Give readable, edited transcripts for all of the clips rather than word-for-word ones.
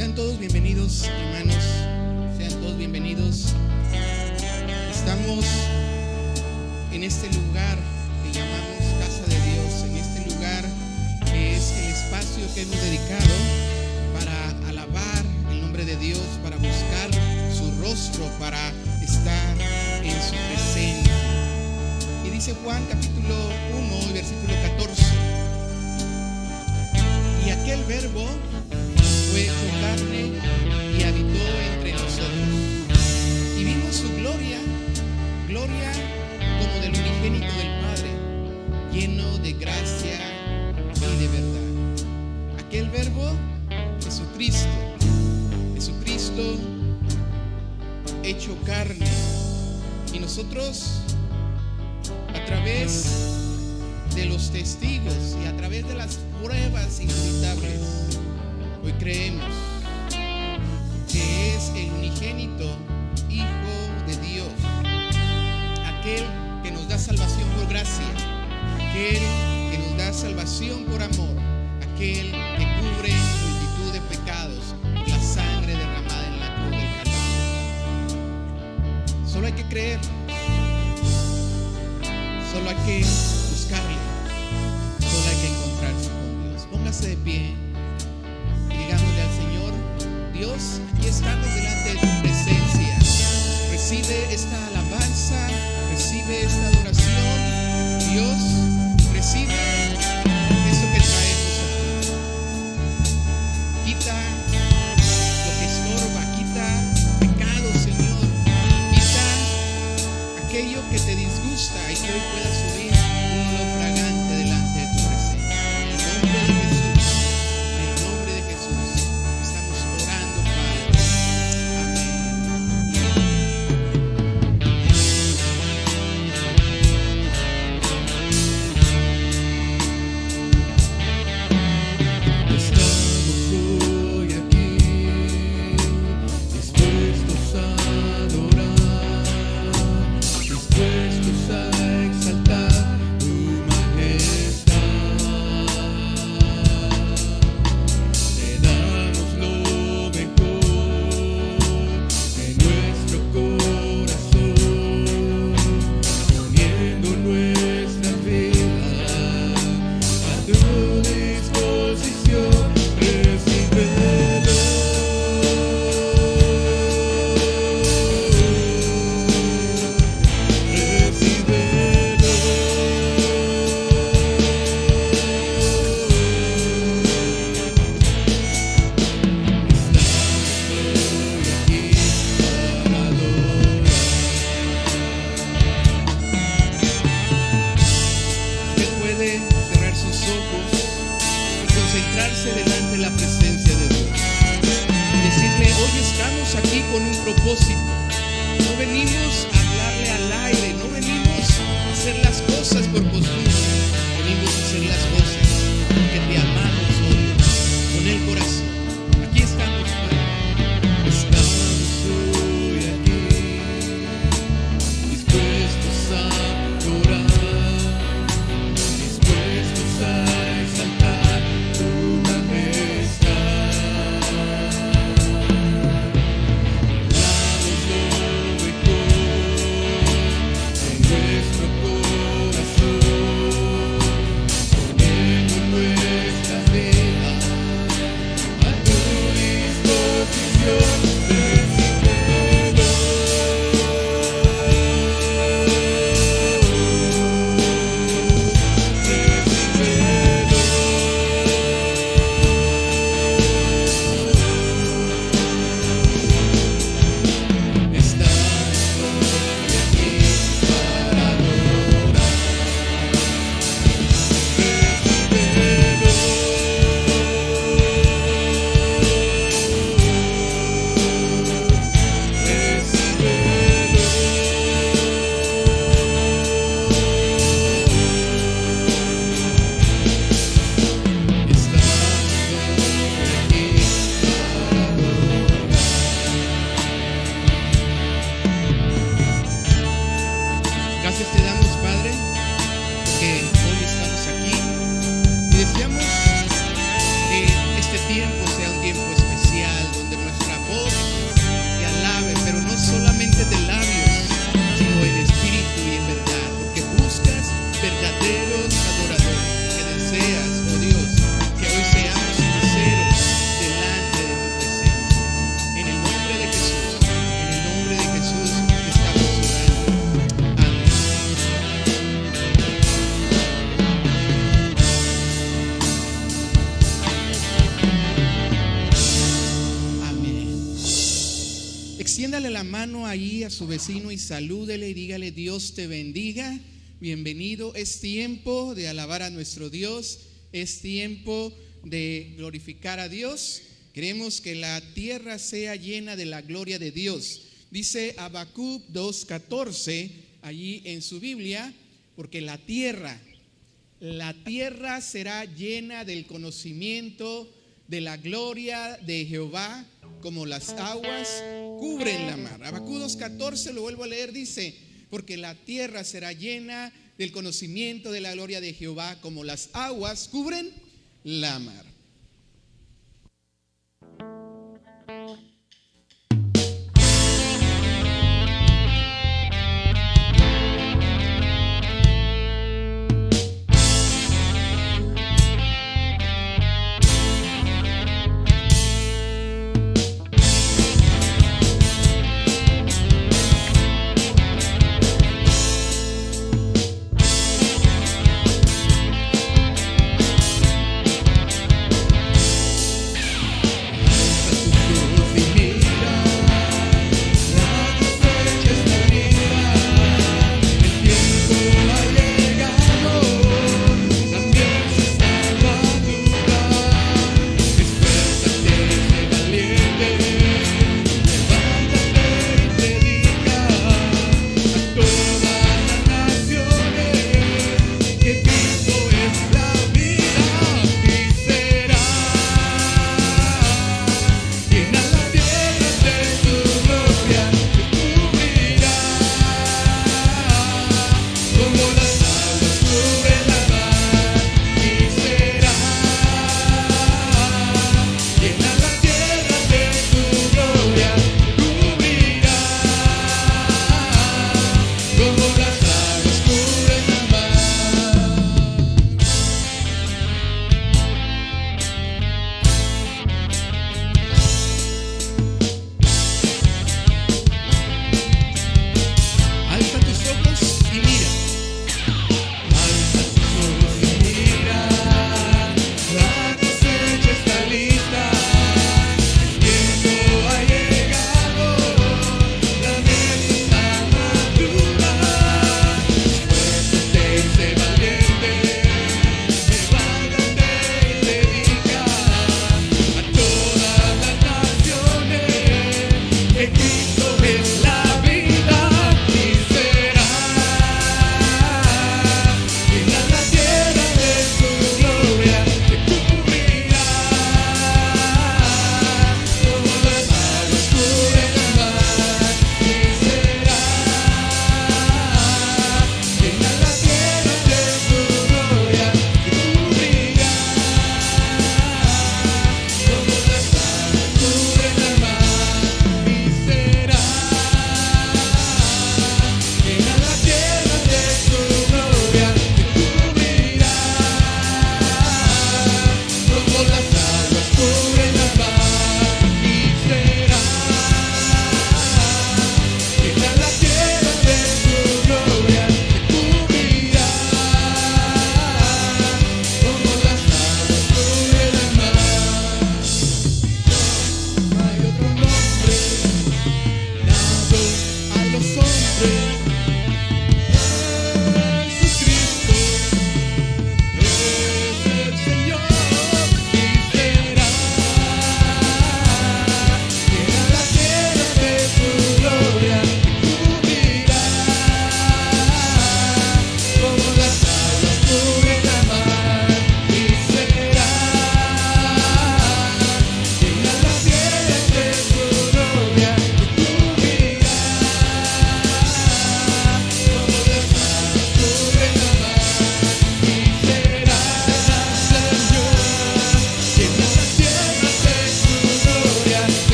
Sean todos bienvenidos, hermanos. Sean todos bienvenidos. Estamos en este lugar que llamamos Casa de Dios, en este lugar que es el espacio que hemos dedicado para alabar el nombre de Dios, para buscar su rostro, para estar en su presencia. Y dice Juan capítulo 1, versículo 14: y aquel verbo fue hecho carne y habitó entre nosotros, y vimos su gloria, gloria como del unigénito del Padre, lleno de gracia y de verdad. Aquel verbo, Jesucristo, Jesucristo hecho carne. Y nosotros, a través de los testigos y a través de las pruebas inevitables, hoy creemos que es el unigénito Hijo de Dios, aquel que nos da salvación por gracia, aquel que nos da salvación por amor, aquel que cubre multitud de pecados por la sangre derramada en la cruz del Calvario. Solo hay que creer, solo hay que buscarle, solo hay que encontrarse con Dios. Póngase de pie. Digámosle al Señor: Dios, aquí estamos delante de tu presencia. Recibe esta alabanza, recibe esta adoración. Dios, recibe eso que traemos a ti. Quita lo que estorba, quita pecado, Señor. Quita aquello que te disgusta y que hoy pueda subir un olor fragante delante de tu presencia. En el nombre de Jesús. Extiéndale la mano ahí a su vecino y salúdele y dígale: Dios te bendiga, bienvenido. Es tiempo de alabar a nuestro Dios, es tiempo de glorificar a Dios. Queremos que la tierra sea llena de la gloria de Dios. Dice Habacuc 2:14 allí en su Biblia, porque la tierra será llena del conocimiento de la gloria de Jehová, como las aguas cubren la mar. Habacuc 2:14, lo vuelvo a leer, dice: porque la tierra será llena del conocimiento de la gloria de Jehová, como las aguas cubren la mar.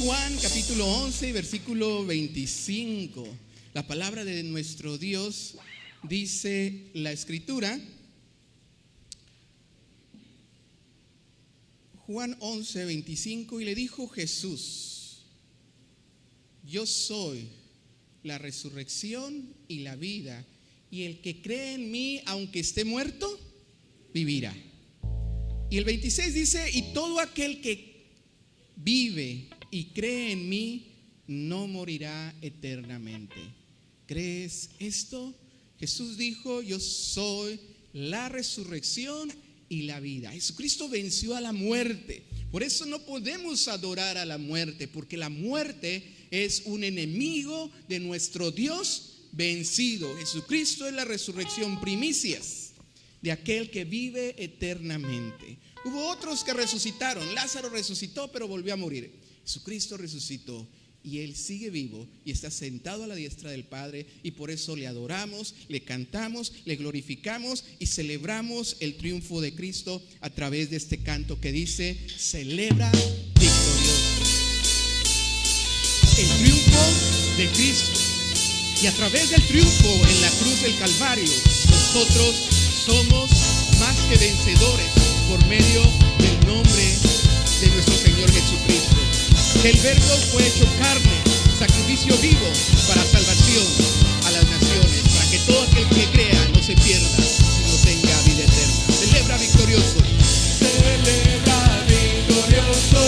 Juan capítulo 11, versículo 25. La palabra de nuestro Dios dice la escritura. Juan 11, 25. Y le dijo Jesús: yo soy la resurrección y la vida, y el que cree en mí, aunque esté muerto, vivirá. Y el 26 dice: y todo aquel que vive y cree en mí no morirá eternamente. ¿Crees esto? Jesús dijo: yo soy la resurrección y la vida. Jesucristo venció a la muerte. Por eso no podemos adorar a la muerte, porque la muerte es un enemigo de nuestro Dios vencido. Jesucristo es la resurrección, primicias de aquel que vive eternamente. Hubo otros que resucitaron. Lázaro resucitó, pero volvió a morir. Jesucristo resucitó y Él sigue vivo y está sentado a la diestra del Padre, y por eso le adoramos, le cantamos, le glorificamos y celebramos el triunfo de Cristo a través de este canto que dice: celebra victorioso. El triunfo de Cristo, y a través del triunfo en la cruz del Calvario, nosotros somos más que vencedores por medio del nombre de nuestro Señor Jesucristo. El Verbo fue hecho carne, sacrificio vivo para salvación a las naciones, para que todo aquel que crea no se pierda, sino tenga vida eterna. Celebra victorioso. Celebra victorioso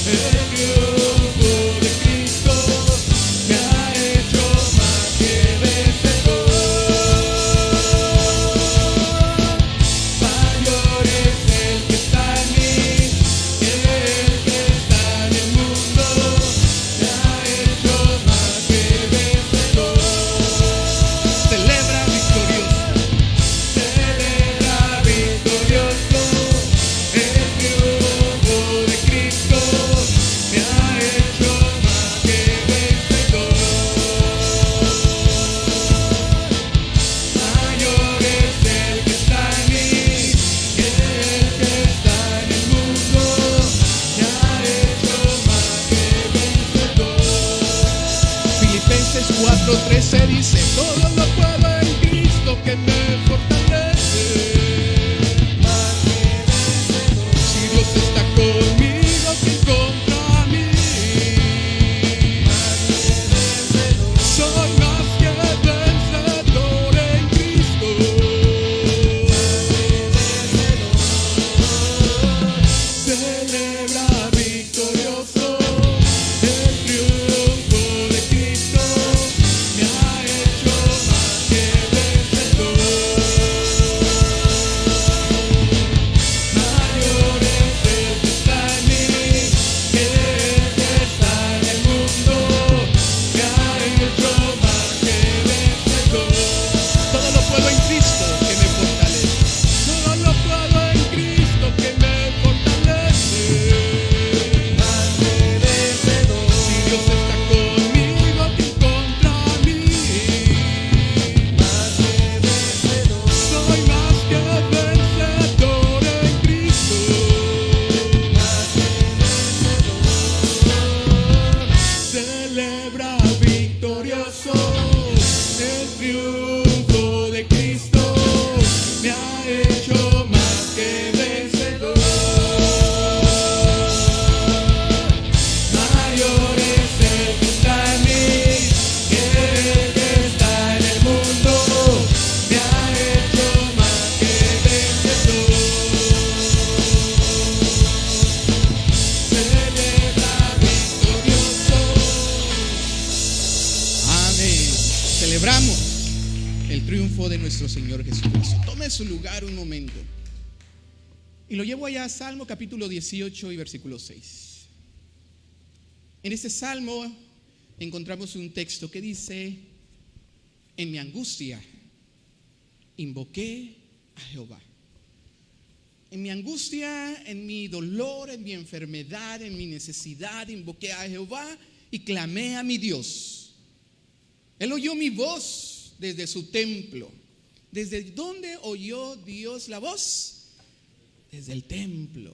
el triunfo de Cristo, me ha hecho más que vencedor. Mayor es el que está en mí que el que está en el mundo, me ha hecho más que vencedor. Celebra victorioso. Celebra victorioso el triunfo de Cristo, me ha hecho más que vencedor. Mayor es el que está en mí que el que está en el mundo, me ha hecho más que vencedor. Filipenses 4:13 dice: Todo lo puedo en Cristo que me fortalece. Más que vencedor. Si Dios está conmigo, ¿quién contra mí? Más que vencedor. Soy más que vencedor en Cristo. Más que vencedor. Celebra victorioso el triunfo de Cristo, me ha hecho más que vencedor. Mayor es el que está en mí que el que está en el mundo, me ha hecho más que vencedor. todo lo puedo en Cristo que me fortalece. Todo lo puedo en Cristo que me fortalece. Más que vencedor. Si Dios está conmigo, ¿quién contra mí? Más que vencedor. Soy más que vencedor en Cristo. Más que vencedor. Celebra victorioso el triunfo de Cristo, me ha hecho más que vencedor. Mayor es el que está en mí que el que está en el mundo, me ha hecho más que vencedor. Celebra victorioso. Amén. Celebramos el triunfo de nuestro Señor Jesucristo. Tome su lugar un momento. Y lo llevo allá a Salmo capítulo 18 y versículo 6. En este salmo encontramos un texto que dice: en mi angustia invoqué a Jehová. En mi angustia, en mi dolor, en mi enfermedad, en mi necesidad, invoqué a Jehová y clamé a mi Dios. Él oyó mi voz desde su templo. ¿Desde dónde oyó Dios la voz? Desde el templo.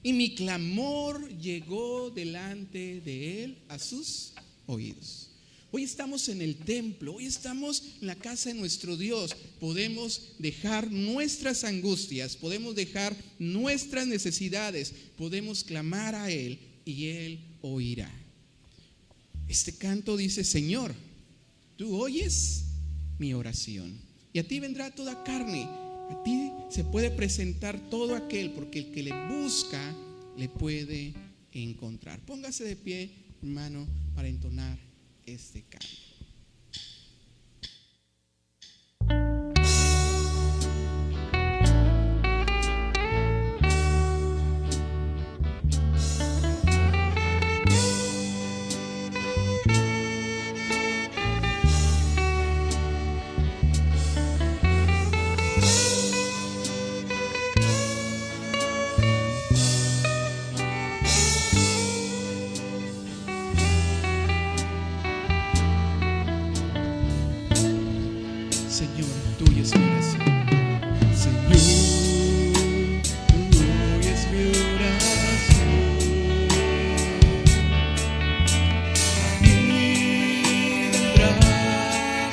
y mi clamor llegó delante de Él a sus oídos. Hoy estamos en el templo, hoy estamos en la casa de nuestro Dios. Podemos dejar nuestras angustias, podemos dejar nuestras necesidades, podemos clamar a Él y Él oirá. Este canto dice: Señor, tú oyes mi oración, y a ti vendrá toda carne, a ti se puede presentar todo aquel, porque el que le busca le puede encontrar. Póngase de pie, hermano, para entonar este canto. Señor, tuya es mi oración. Señor, tuya es mi oración. Y vendrá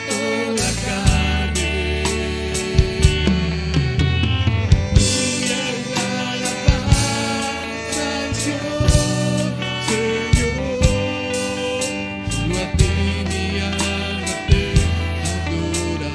toda carne. Tuya es la alabanza al Señor. Solo a ti mi alma te adora.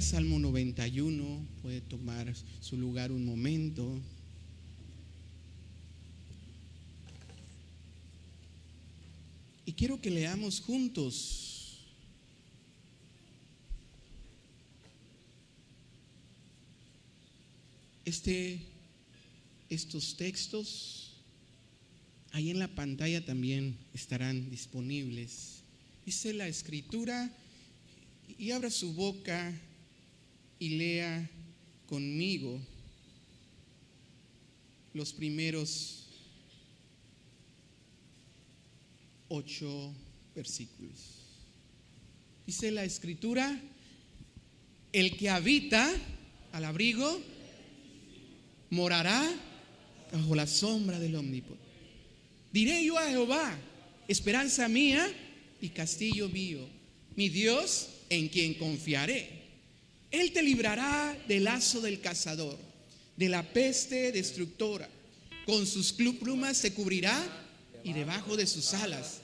Salmo 91, puede tomar su lugar un momento. Y quiero que leamos juntos estos textos. Ahí en la pantalla también estarán disponibles. Dice la Escritura, y abra su boca y lea conmigo los primeros 8 versículos. Dice la Escritura: el que habita al abrigo morará bajo la sombra del Omnipotente. Diré yo a Jehová, esperanza mía y castillo mío, mi Dios en quien confiaré. Él te librará del lazo del cazador, de la peste destructora. Con sus plumas te cubrirá y debajo de sus alas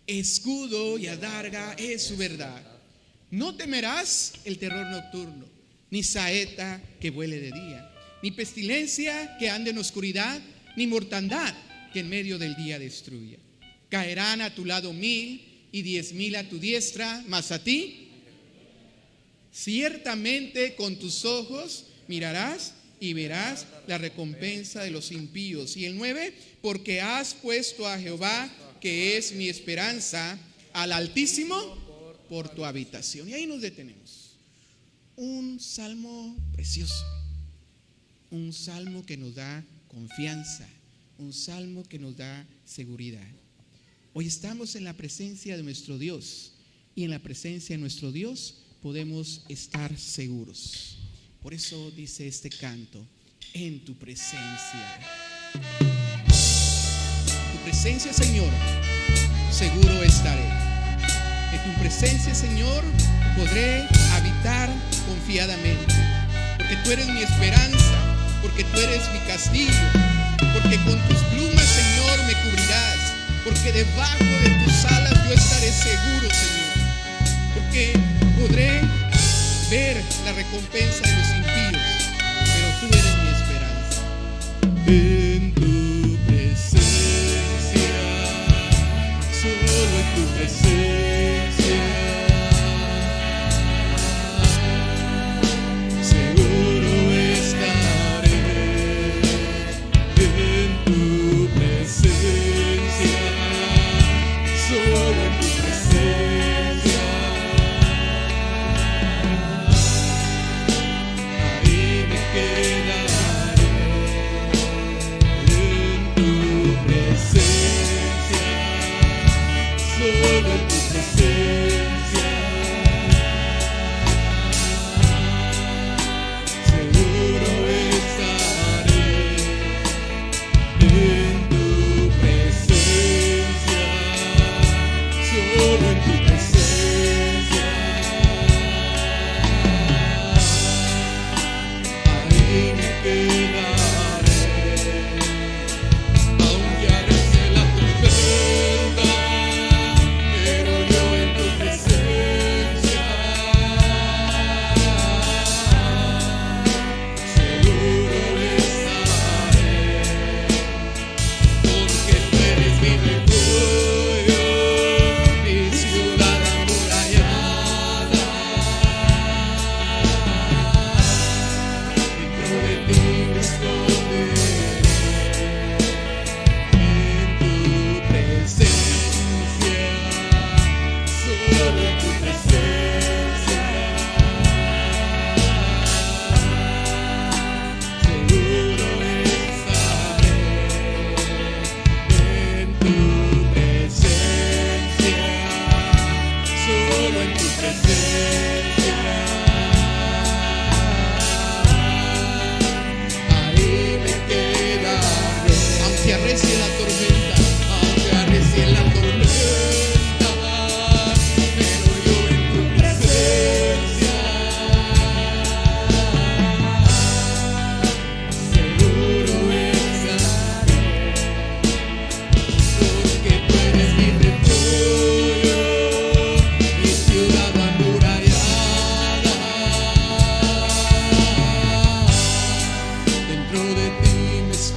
escudo y adarga es su verdad. No temerás el terror nocturno, ni saeta que vuele de día, ni pestilencia que ande en oscuridad, ni mortandad que en medio del día destruya. Caerán a tu lado 1000 y 10,000 a tu diestra, mas a ti ciertamente con tus ojos mirarás y verás la recompensa de los impíos. Y el 9, porque has puesto a Jehová, que es mi esperanza, al Altísimo por tu habitación. Y ahí nos detenemos. Un salmo precioso, un salmo que nos da confianza, un salmo que nos da seguridad. Hoy estamos en la presencia de nuestro Dios, y en la presencia de nuestro Dios podemos estar seguros. Por eso dice este canto: en tu presencia. En tu presencia, Señor, seguro estaré. En tu presencia, Señor, podré habitar confiadamente, porque tú eres mi esperanza, porque tú eres mi castillo, porque con tus plumas, Señor, me cubrirás, porque debajo de tus alas yo estaré seguro, Señor, porque podré ver la recompensa de los impíos, pero tú eres mi esperanza. En tu presencia, solo en tu presencia, seguro estaré. En tu presencia, solo en tu presencia.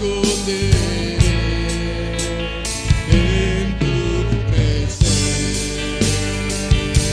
esconderé en tu presencia, en tu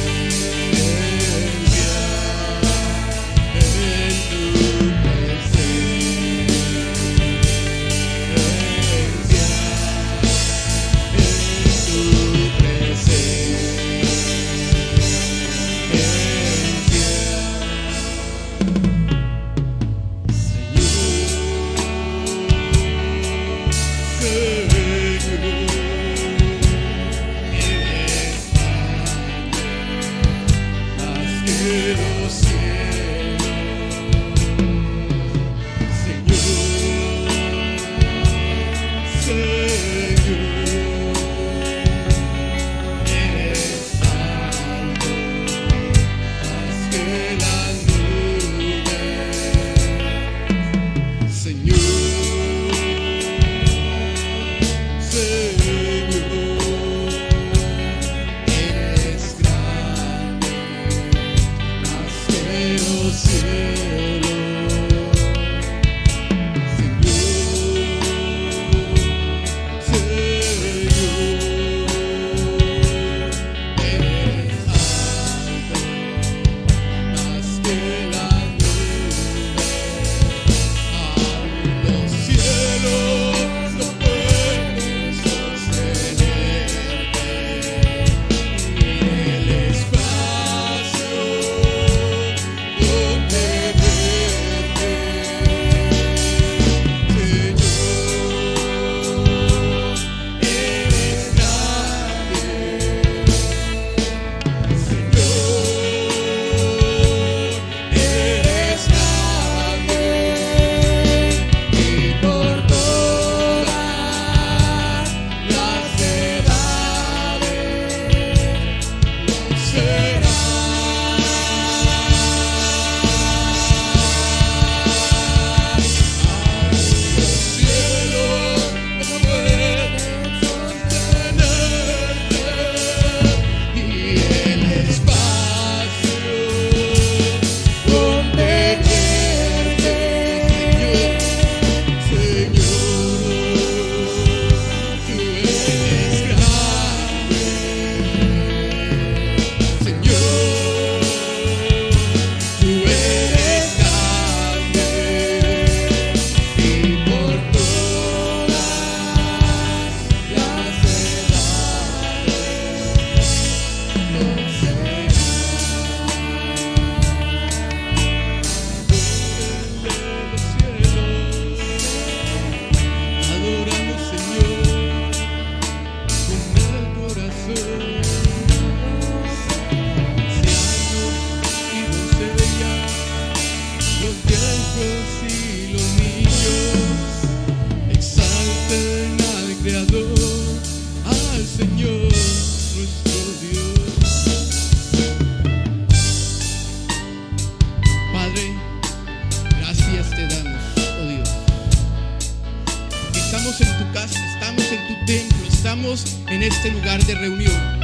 En este lugar de reunión,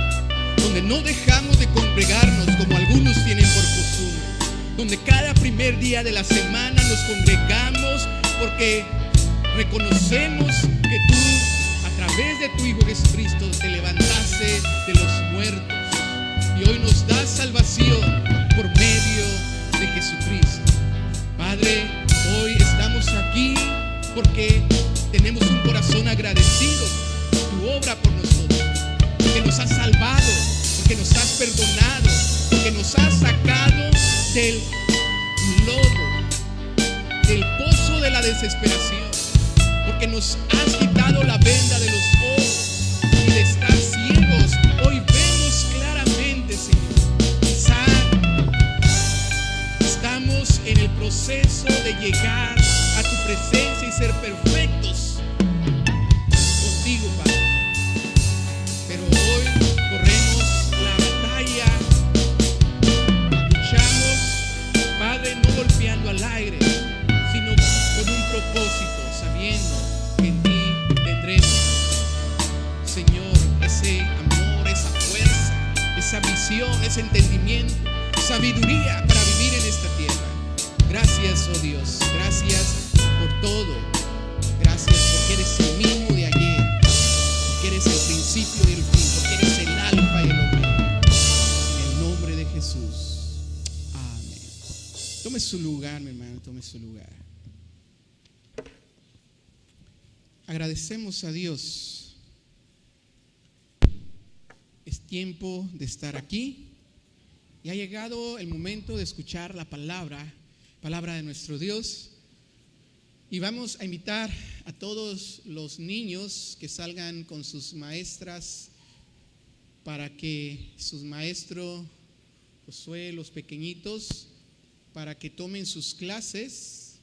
donde no dejamos de congregarnos como algunos tienen por costumbre, donde cada primer día de la semana nos congregamos porque reconocemos que tú, a través de tu Hijo Jesucristo, te levantaste de los muertos y hoy nos das salvación por medio de Jesucristo. Padre, hoy estamos aquí porque tenemos un corazón agradecido por tu obra por nosotros, porque nos has salvado, porque nos has perdonado, porque nos has sacado del lodo, del pozo de la desesperación, porque nos has quitado la venda de los ojos y de estar ciegos. Hoy vemos claramente, Señor. Quizá estamos en el proceso de llegar a tu presencia y ser perfectos contigo, Padre. Pero hoy corremos la batalla, luchamos, Padre, no golpeando al aire, sino con un propósito, sabiendo que en ti tendremos, Señor, ese amor, esa fuerza, esa visión, ese entendimiento, sabiduría para vivir en esta tierra. Gracias, oh Dios, gracias por todo. Gracias tome su lugar. Agradecemos a Dios. Es tiempo de estar aquí y ha llegado el momento de escuchar la palabra de nuestro Dios. Y vamos a invitar a todos los niños que salgan con sus maestras para que sus maestros, Josué, los pequeñitos, para que tomen sus clases.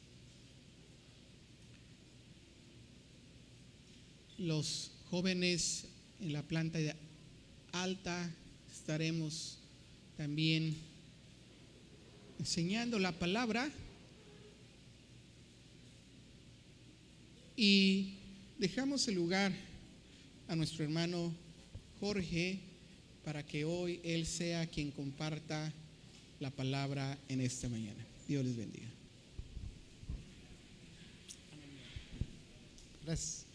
Los jóvenes en la planta alta estaremos también enseñando la palabra. Y dejamos el lugar a nuestro hermano Jorge para que hoy él sea quien comparta la palabra en esta mañana. Dios les bendiga. Gracias.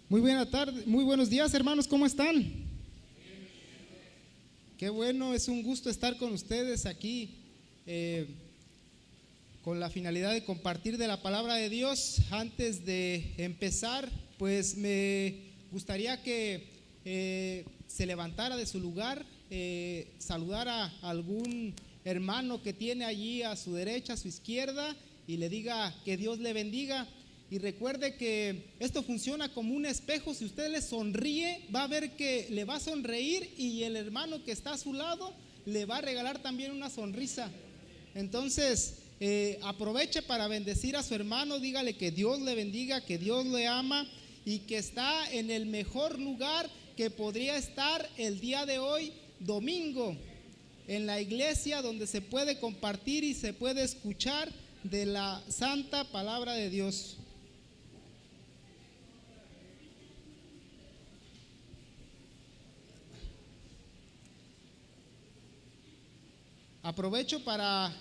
Muy buena tarde, muy buenos días, hermanos, ¿cómo están? Qué bueno, es un gusto estar con ustedes aquí con la finalidad de compartir de la palabra de Dios. Antes de empezar, pues me gustaría que se levantara de su lugar, saludara a algún hermano que tiene allí a su derecha, a su izquierda, y le diga que Dios le bendiga. Y recuerde que esto funciona como un espejo. Si usted le sonríe, va a ver que le va a sonreír, y el hermano que está a su lado le va a regalar también una sonrisa. Entonces, aproveche para bendecir a su hermano, dígale que Dios le bendiga, que Dios le ama y que está en el mejor lugar que podría estar el día de hoy, domingo, en la iglesia, donde se puede compartir y se puede escuchar de la santa palabra de Dios. Aprovecho para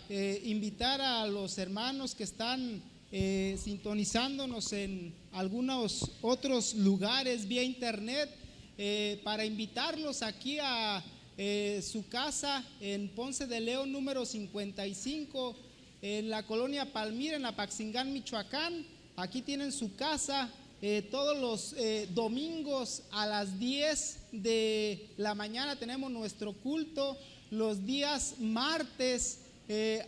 invitar a los hermanos que están sintonizándonos en algunos otros lugares vía internet, para invitarlos aquí a su casa en Ponce de León número 55, en la colonia Palmira, en Apaxingán, Michoacán. Aquí tienen su casa. Todos los domingos a las 10 de la mañana tenemos nuestro culto. Los días martes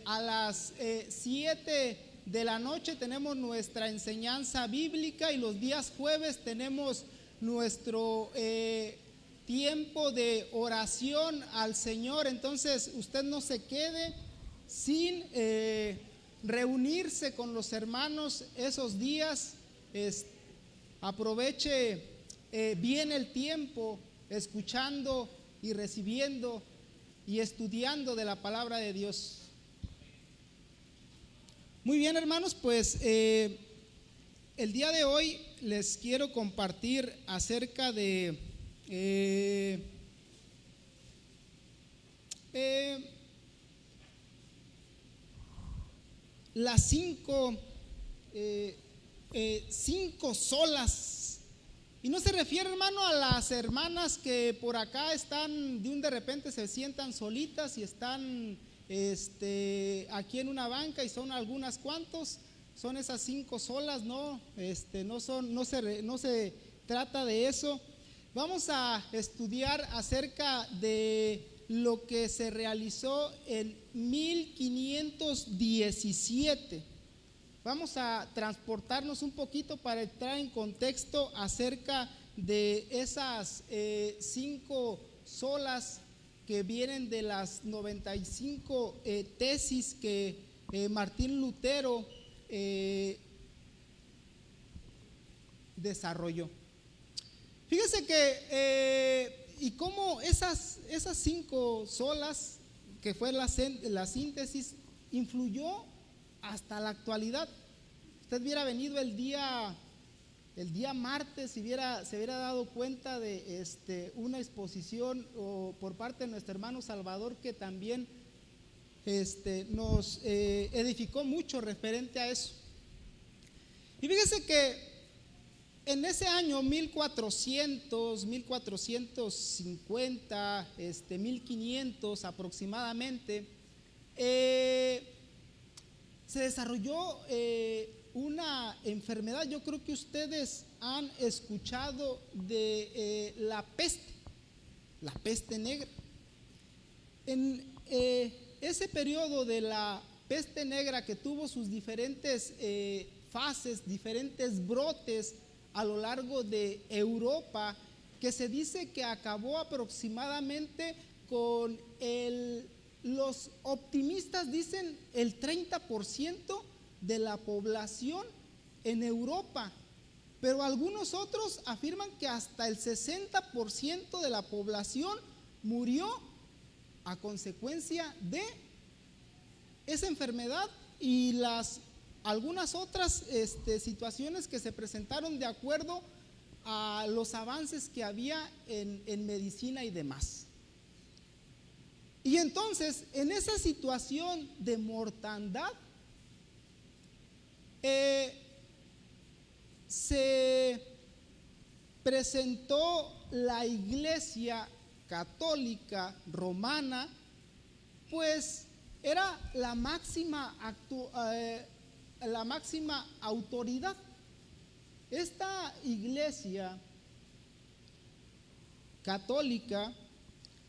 a las 7 de la noche tenemos nuestra enseñanza bíblica, y los días jueves tenemos nuestro tiempo de oración al Señor. Entonces usted no se quede sin reunirse con los hermanos esos días. Aproveche bien el tiempo escuchando y recibiendo y estudiando de la palabra de Dios. Muy bien, hermanos, pues el día de hoy les quiero compartir acerca de las cinco solas. Y no se refiere, hermano, a las hermanas que por acá están, de repente se sientan solitas y están aquí en una banca y son algunas cuantos. Son esas 5 solas, no, no se trata de eso. Vamos a estudiar acerca de lo que se realizó en 1517. Vamos a transportarnos un poquito para entrar en contexto acerca de esas 5 solas que vienen de las 95 tesis que Martín Lutero desarrolló. Fíjese que y cómo esas 5 solas, que fue la síntesis, influyó hasta la actualidad. Usted hubiera venido el día martes y se hubiera dado cuenta de una exposición por parte de nuestro hermano Salvador, que también nos edificó mucho referente a eso. Y fíjese que en ese año 1400, 1450, 1500 aproximadamente, se desarrolló una enfermedad. Yo creo que ustedes han escuchado de la peste negra. En ese periodo de la peste negra, que tuvo sus diferentes fases, diferentes brotes a lo largo de Europa, que se dice que acabó aproximadamente con los optimistas dicen el 30% de la población en Europa, pero algunos otros afirman que hasta el 60% de la población murió a consecuencia de esa enfermedad y algunas otras situaciones que se presentaron de acuerdo a los avances que había en medicina y demás. Y entonces, en esa situación de mortandad, se presentó la Iglesia Católica Romana, pues era la máxima autoridad. Esta Iglesia Católica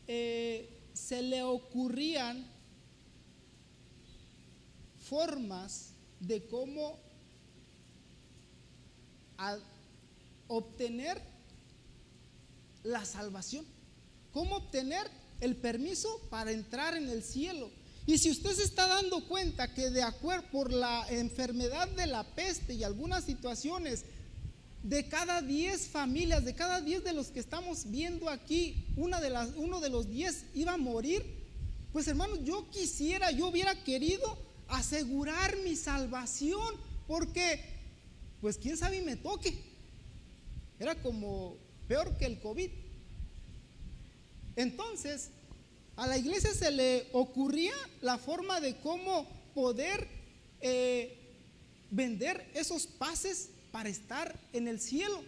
se le ocurrían formas de cómo obtener la salvación, cómo obtener el permiso para entrar en el cielo. Y si usted se está dando cuenta que de acuerdo por la enfermedad de la peste y algunas situaciones, de cada 10 familias, de cada 10 de los que estamos viendo aquí, uno de los 10 iba a morir, pues hermanos, yo hubiera querido asegurar mi salvación, porque pues quién sabe y me toque. Era como peor que el COVID. Entonces a la iglesia se le ocurría la forma de cómo poder vender esos pases para estar en el cielo.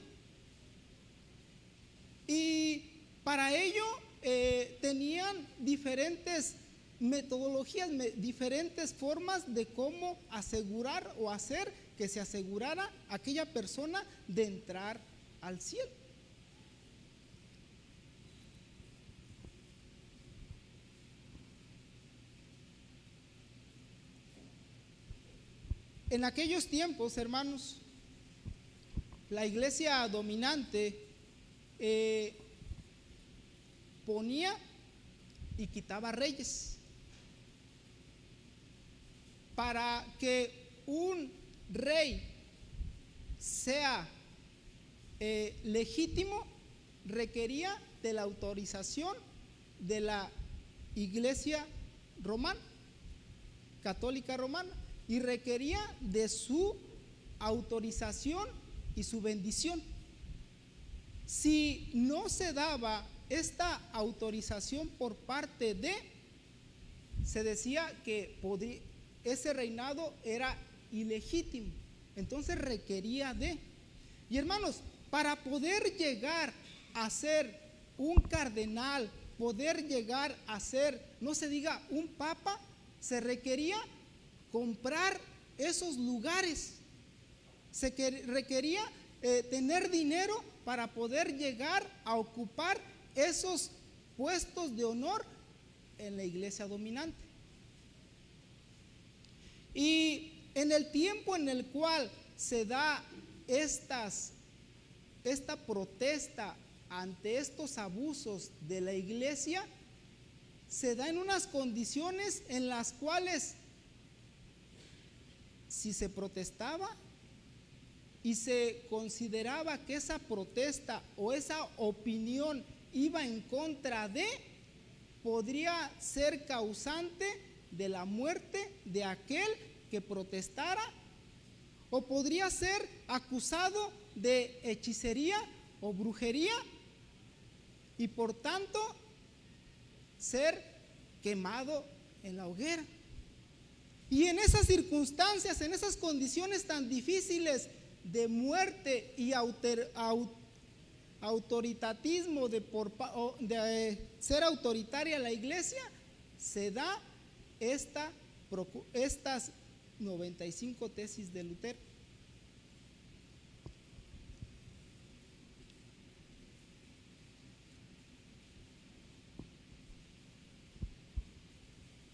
Y para ello tenían diferentes metodologías, diferentes formas de cómo asegurar o hacer que se asegurara aquella persona de entrar al cielo. En aquellos tiempos, hermanos, la iglesia dominante ponía y quitaba reyes. Para que un rey sea legítimo, requería de la autorización de la iglesia romana, católica romana, y requería de su autorización y su bendición. Si no se daba esta autorización por parte de, se decía que ese reinado era ilegítimo, entonces requería de. Y hermanos, para poder llegar a ser un cardenal, poder llegar a ser, no se diga un papa, se requería comprar esos lugares, se requería tener dinero para poder llegar a ocupar esos puestos de honor en la iglesia dominante. Y en el tiempo en el cual se da esta protesta ante estos abusos de la iglesia, se da en unas condiciones en las cuales, si se protestaba y se consideraba que esa protesta o esa opinión iba en contra de, podría ser causante de la muerte de aquel que protestara, o podría ser acusado de hechicería o brujería y por tanto ser quemado en la hoguera. Y en esas circunstancias, en esas condiciones tan difíciles de muerte y autoritatismo de ser autoritaria la iglesia, se da estas 95 tesis de Lutero.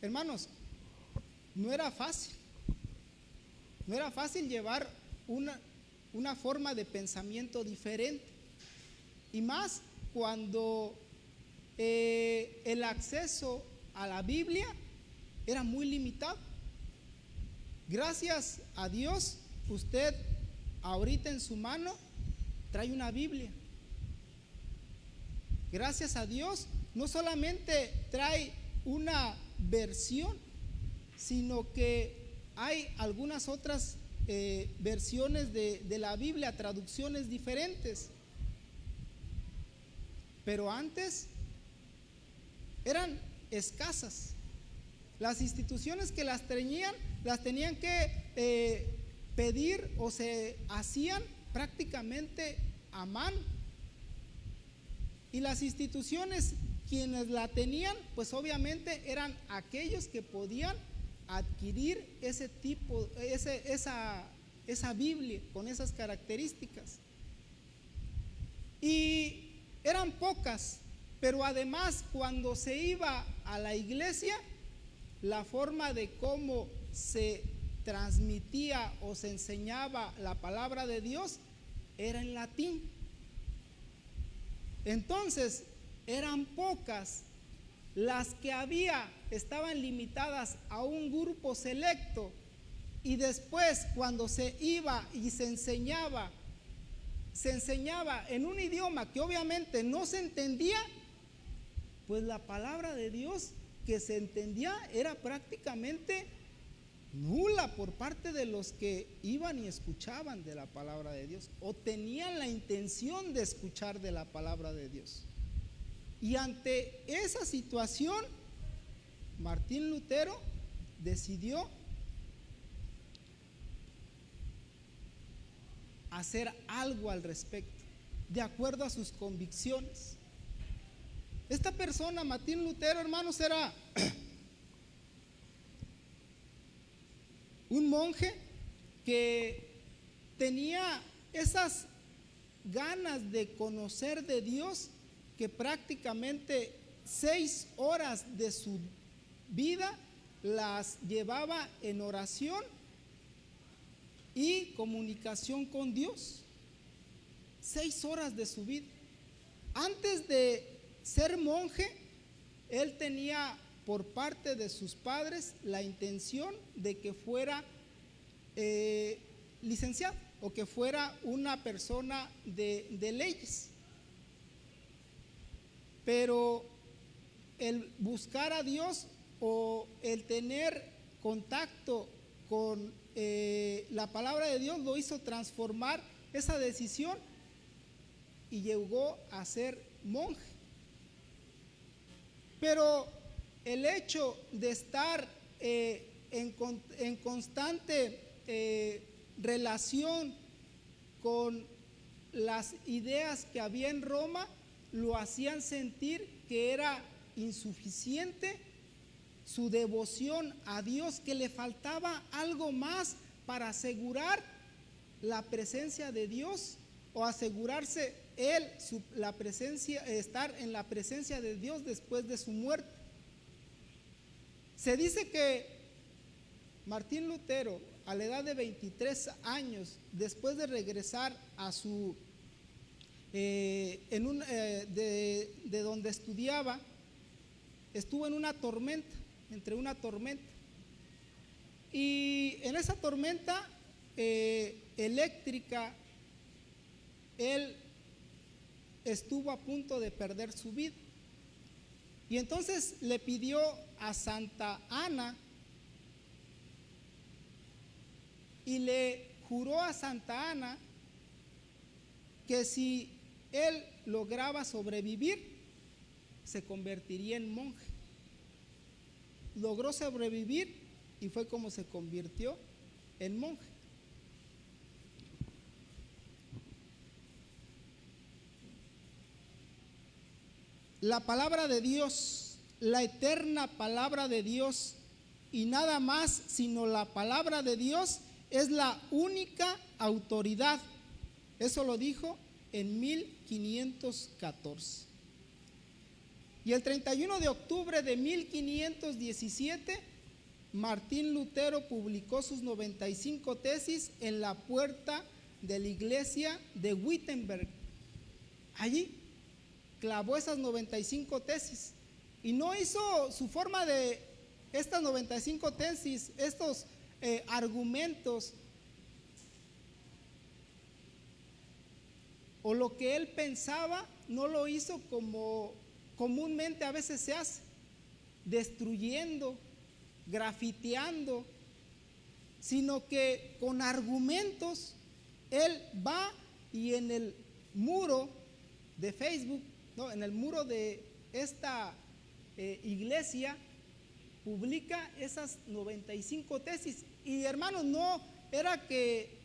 Hermanos, no era fácil llevar una forma de pensamiento diferente, y más cuando el acceso a la Biblia era muy limitado. Gracias a Dios, usted ahorita en su mano trae una Biblia. Gracias a Dios, no solamente trae una versión, sino que hay algunas otras versiones de la Biblia, traducciones diferentes. Pero antes eran escasas. Las instituciones que las tenían que pedir, o se hacían prácticamente a mano. Y las instituciones, quienes la tenían, pues obviamente eran aquellos que podían adquirir esa Biblia con esas características. Y eran pocas, pero además cuando se iba a la iglesia, la forma de cómo se transmitía o se enseñaba la palabra de Dios era en latín. Entonces, eran pocas las que estaban limitadas a un grupo selecto, y después cuando se iba y se enseñaba en un idioma que obviamente no se entendía, pues la palabra de Dios que se entendía era prácticamente nula por parte de los que iban y escuchaban de la palabra de Dios, o tenían la intención de escuchar de la palabra de Dios. Y ante esa situación, Martín Lutero decidió hacer algo al respecto, de acuerdo a sus convicciones. Esta persona, Martín Lutero, hermanos, era un monje que tenía esas ganas de conocer de Dios, que prácticamente 6 horas de su vida las llevaba en oración y comunicación con Dios. 6 horas de su vida. Antes de ser monje, él tenía por parte de sus padres la intención de que fuera licenciado, o que fuera una persona de leyes. Pero el buscar a Dios, o el tener contacto con la palabra de Dios, lo hizo transformar esa decisión y llegó a ser monje. Pero el hecho de estar en constante relación con las ideas que había en Roma, lo hacían sentir que era insuficiente su devoción a Dios, que le faltaba algo más para asegurar la presencia de Dios, o asegurarse él la presencia, estar en la presencia de Dios después de su muerte. Se dice que Martín Lutero, a la edad de 23 años, después de regresar a su de donde estudiaba, estuvo en una tormenta, y en esa tormenta eléctrica, él estuvo a punto de perder su vida. Y entonces le pidió a Santa Ana, y le juró a Santa Ana que si él lograba sobrevivir, se convertiría en monje. logró sobrevivir y fue como se convirtió en monje. La palabra de Dios, la eterna palabra de Dios, y nada más sino la palabra de Dios, es la única autoridad. Eso lo dijo en 1514. Y el 31 de octubre de 1517, Martín Lutero publicó sus 95 tesis en la puerta de la iglesia de Wittenberg. Allí clavó esas 95 tesis y no hizo su forma de estas 95 tesis, estos argumentos o lo que él pensaba, no lo hizo como comúnmente a veces se hace, destruyendo, grafiteando, sino que con argumentos él va y en el muro de Facebook, no, en el muro de esta iglesia, publica esas 95 tesis. Y hermanos, no era que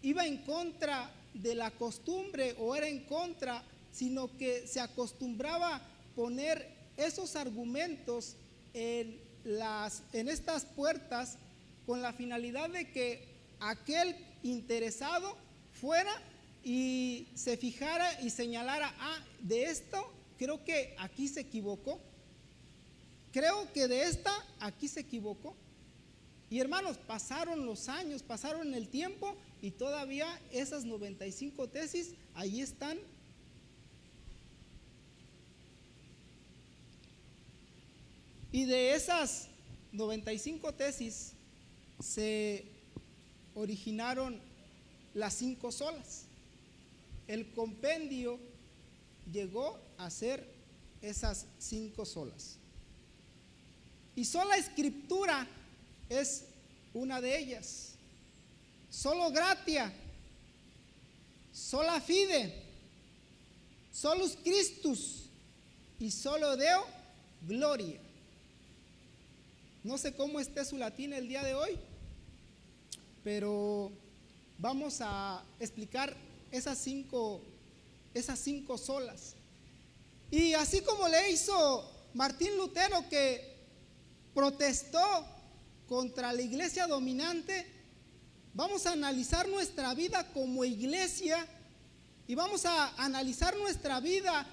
iba en contra de la costumbre o era en contra, sino que se acostumbraba poner esos argumentos en estas puertas con la finalidad de que aquel interesado fuera y se fijara y señalara, de esto creo que aquí se equivocó, creo que de esta aquí se equivocó. Y hermanos, pasaron los años, pasaron el tiempo y todavía esas 95 tesis ahí están. Y de esas 95 tesis se originaron las 5 solas. El compendio llegó a ser esas 5 solas. Y sola escritura es una de ellas. Solo gratia, sola fide, solus Christus y solo Deo gloria. No sé cómo esté su latín el día de hoy, pero vamos a explicar esas cinco solas. Y así como le hizo Martín Lutero, que protestó contra la iglesia dominante, vamos a analizar nuestra vida como iglesia y vamos a analizar nuestra vida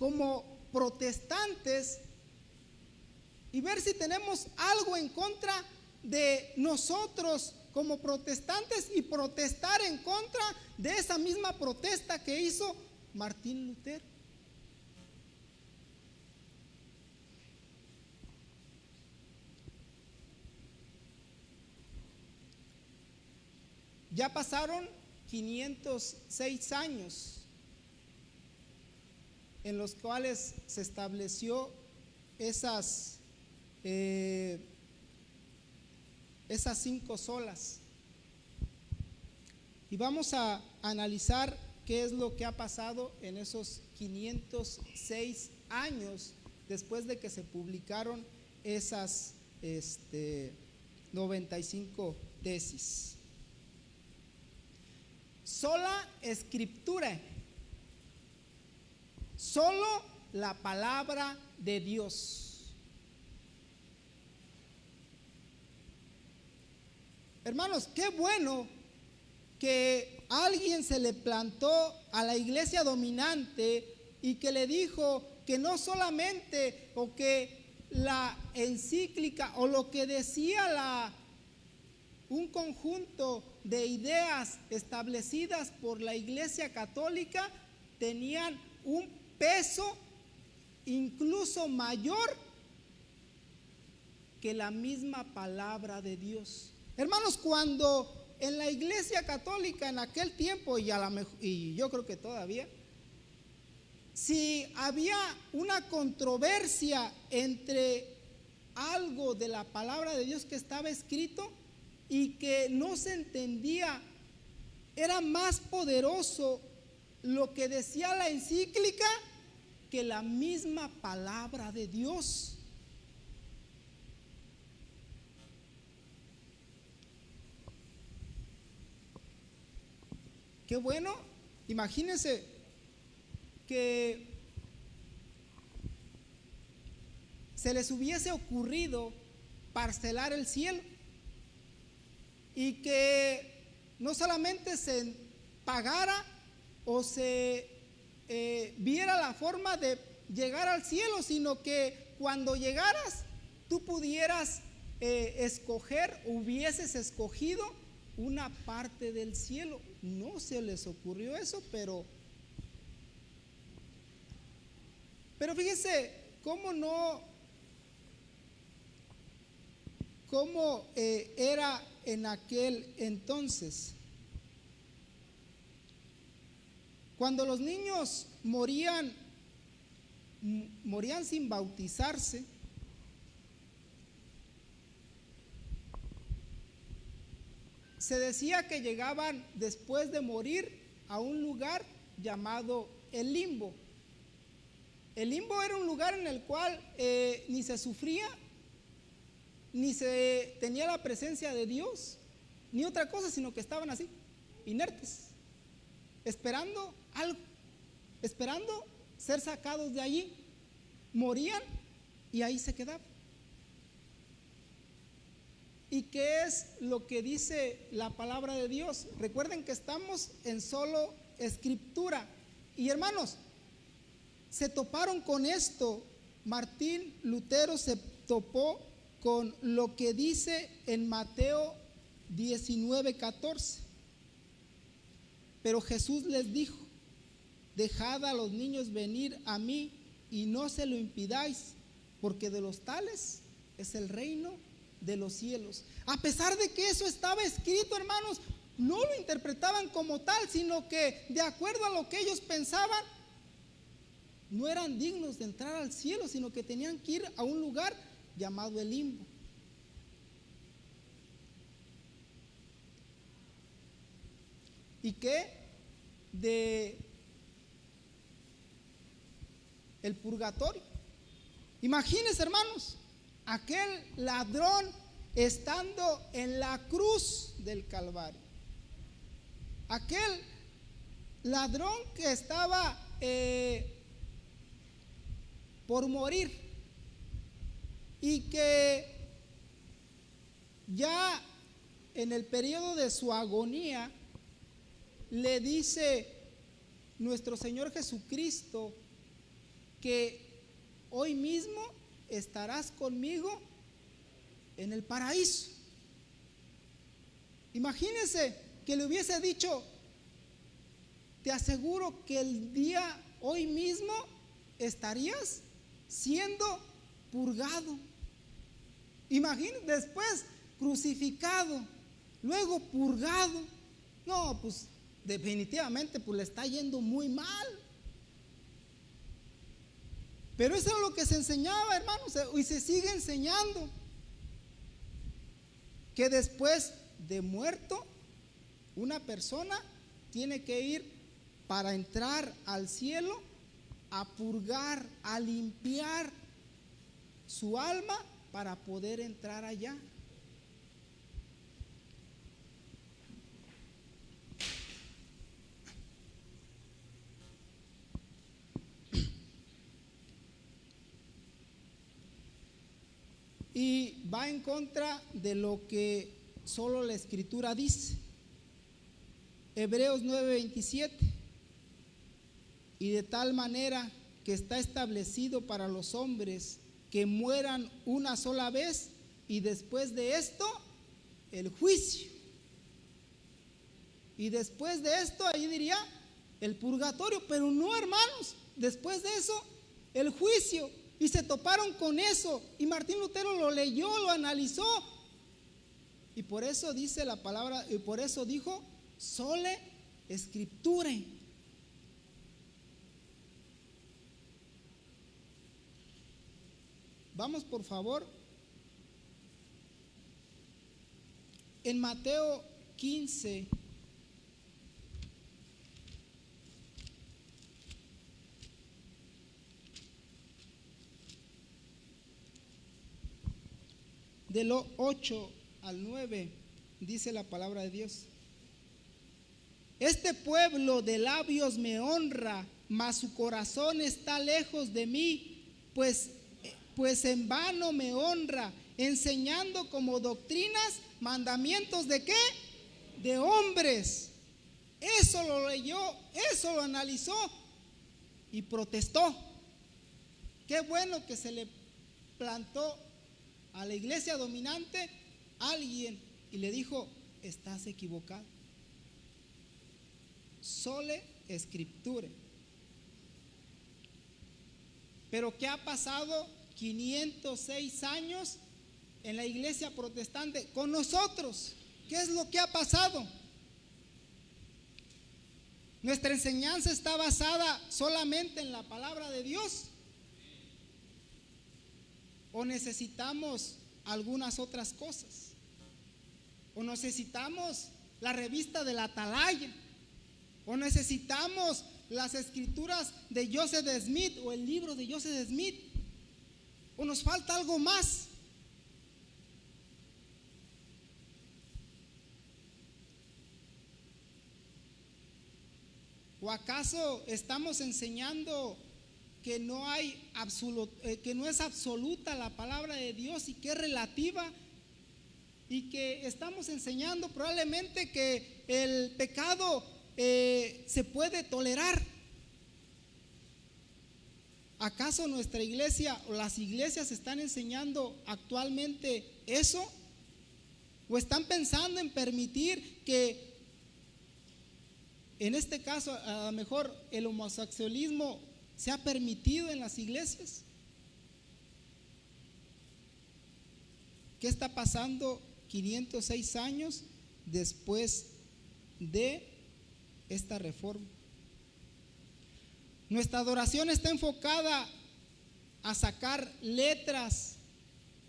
como protestantes y ver si tenemos algo en contra de nosotros como protestantes y protestar en contra de esa misma protesta que hizo Martín Lutero. Ya pasaron 506 años en los cuales se estableció esas 5 solas. Y vamos a analizar qué es lo que ha pasado en esos 506 años después de que se publicaron esas 95 tesis. Sola escritura, solo la palabra de Dios. Hermanos, qué bueno que alguien se le plantó a la iglesia dominante y que le dijo que no solamente, o que la encíclica o lo que decía un conjunto de ideas establecidas por la Iglesia Católica tenían un peso incluso mayor que la misma palabra de Dios. Hermanos, cuando en la Iglesia Católica en aquel tiempo y yo creo que todavía, si había una controversia entre algo de la palabra de Dios que estaba escrito y que no se entendía, era más poderoso lo que decía la encíclica que la misma palabra de Dios. qué bueno, imagínense que se les hubiese ocurrido parcelar el cielo y que no solamente se pagara o se viera la forma de llegar al cielo, sino que cuando llegaras tú pudieras escoger, hubieses escogido una parte del cielo. No se les ocurrió eso, pero fíjese cómo era en aquel entonces. Cuando los niños morían sin bautizarse, se decía que llegaban después de morir a un lugar llamado el limbo. El limbo era un lugar en el cual ni se sufría, ni se tenía la presencia de Dios, ni otra cosa, sino que estaban así, inertes, esperando algo, esperando ser sacados de allí. Morían y ahí se quedaban. ¿Y qué es lo que dice la palabra de Dios? Recuerden que estamos en solo escritura. Y hermanos, se toparon con esto. Martín Lutero se topó con lo que dice en Mateo 19:14. Pero Jesús les dijo: dejad a los niños venir a mí y no se lo impidáis, porque de los tales es el reino de los cielos. A pesar de que eso estaba escrito, hermanos, no lo interpretaban como tal, sino que de acuerdo a lo que ellos pensaban, no eran dignos de entrar al cielo, sino que tenían que ir a un lugar llamado el limbo. ¿Y qué de el purgatorio? Imagínense, hermanos, aquel ladrón estando en la cruz del Calvario, aquel ladrón que estaba por morir y que ya en el periodo de su agonía le dice nuestro Señor Jesucristo que hoy mismo estarás conmigo en el paraíso. Imagínense que le hubiese dicho: te aseguro que el día hoy mismo estarías siendo purgado. Imagínense, después crucificado, luego purgado. No, pues definitivamente pues le está yendo muy mal. Pero eso es lo que se enseñaba, hermanos, y se sigue enseñando, que después de muerto una persona tiene que ir, para entrar al cielo, a purgar, a limpiar su alma para poder entrar allá. Y va en contra de lo que solo la Escritura dice. Hebreos 9:27. Y de tal manera que está establecido para los hombres que mueran una sola vez, y después de esto el juicio. Y después de esto, ahí diría el purgatorio, pero no, hermanos, después de eso el juicio. Y se toparon con eso, y Martín Lutero lo leyó, lo analizó, y por eso dice la palabra, y por eso dijo sole scripturae. Vamos, por favor, en Mateo 15. De lo 8 al 9 dice la palabra de Dios. Este pueblo de labios me honra, mas su corazón está lejos de mí, pues en vano me honra, enseñando como doctrinas mandamientos ¿de qué? De hombres. Eso lo leyó, eso lo analizó y protestó. Qué bueno que se le plantó a la iglesia dominante alguien y le dijo: estás equivocado. Sole Scripture. Pero ¿qué ha pasado 506 años en la iglesia protestante con nosotros? ¿Qué es lo que ha pasado? Nuestra enseñanza está basada solamente en la palabra de Dios, o necesitamos algunas otras cosas, o necesitamos la revista de la Atalaya, o necesitamos las escrituras de Joseph Smith o el libro de Joseph Smith, o nos falta algo más. ¿O acaso estamos enseñando que no es absoluta la palabra de Dios y que es relativa? Y que estamos enseñando probablemente que el pecado se puede tolerar. ¿Acaso nuestra iglesia o las iglesias están enseñando actualmente eso? ¿O están pensando en permitir que, en este caso, a lo mejor el homosexualismo sea permitido en las iglesias? ¿Qué está pasando 506 años después de esta reforma? Nuestra adoración está enfocada a sacar letras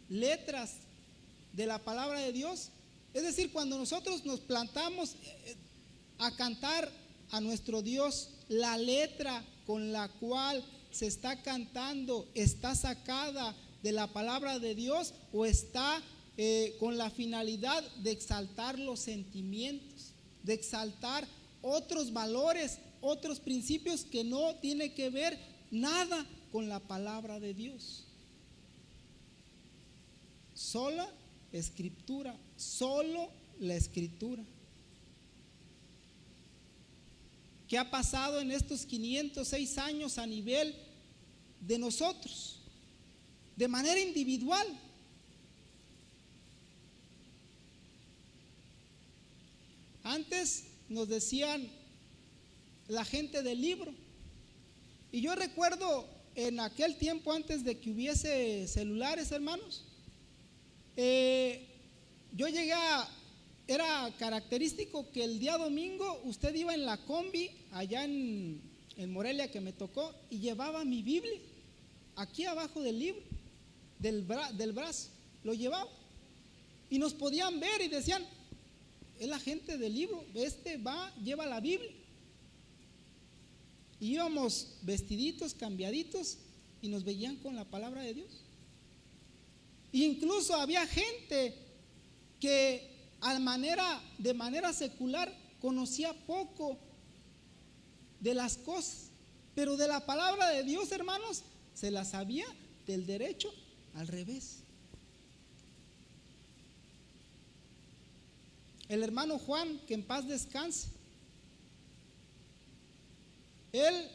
de la palabra de Dios. Es decir, cuando nosotros nos plantamos a cantar a nuestro Dios, la letra con la cual se está cantando está sacada de la palabra de Dios, o está con la finalidad de exaltar los sentimientos, de exaltar otros valores, otros principios que no tienen que ver nada con la palabra de Dios. Sola escritura, solo la escritura. ¿Qué ha pasado en estos 506 años a nivel de nosotros? De manera individual. Antes nos decían la gente del libro, y yo recuerdo en aquel tiempo, antes de que hubiese celulares, hermanos, yo llegué era característico que el día domingo usted iba en la combi allá en Morelia, que me tocó, y llevaba mi Biblia aquí abajo del libro, del brazo, lo llevaba, y nos podían ver y decían: es la gente del libro, lleva la Biblia. Y íbamos vestiditos, cambiaditos, y nos veían con la palabra de Dios. E incluso había gente que de manera secular conocía poco de las cosas, pero de la palabra de Dios, hermanos, se la sabía del derecho al revés. El hermano Juan, que en paz descanse, él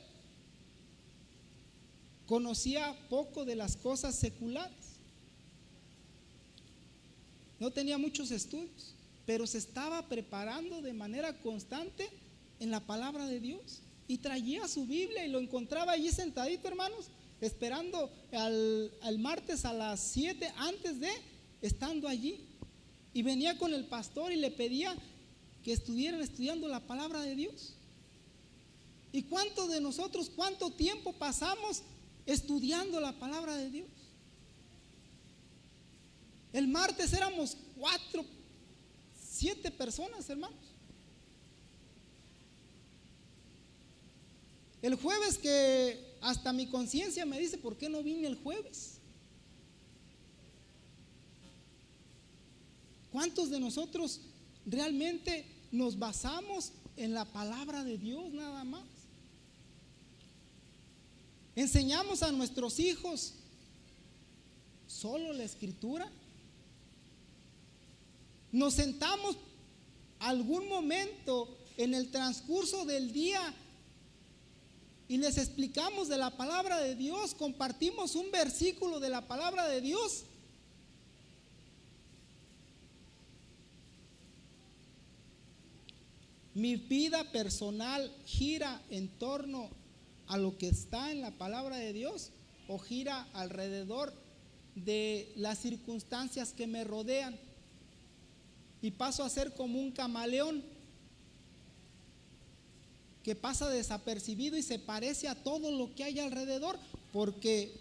conocía poco de las cosas seculares, no tenía muchos estudios, pero se estaba preparando de manera constante en la palabra de Dios, y traía su Biblia y lo encontraba allí sentadito, hermanos, esperando al martes a las 7, estando allí, y venía con el pastor y le pedía que estuvieran estudiando la palabra de Dios. ¿Y cuántos de nosotros, cuánto tiempo pasamos estudiando la palabra de Dios? El martes éramos 7 personas, hermanos. El jueves, que hasta mi conciencia me dice: ¿por qué no vine el jueves? ¿Cuántos de nosotros realmente nos basamos en la palabra de Dios nada más. Enseñamos a nuestros hijos solo la Escritura. Nos sentamos algún momento en el transcurso del día y les explicamos de la palabra de Dios, compartimos un versículo de la palabra de Dios. Mi vida personal gira en torno a lo que está en la palabra de Dios o gira alrededor de las circunstancias que me rodean y paso a ser como un camaleón que pasa desapercibido y se parece a todo lo que hay alrededor porque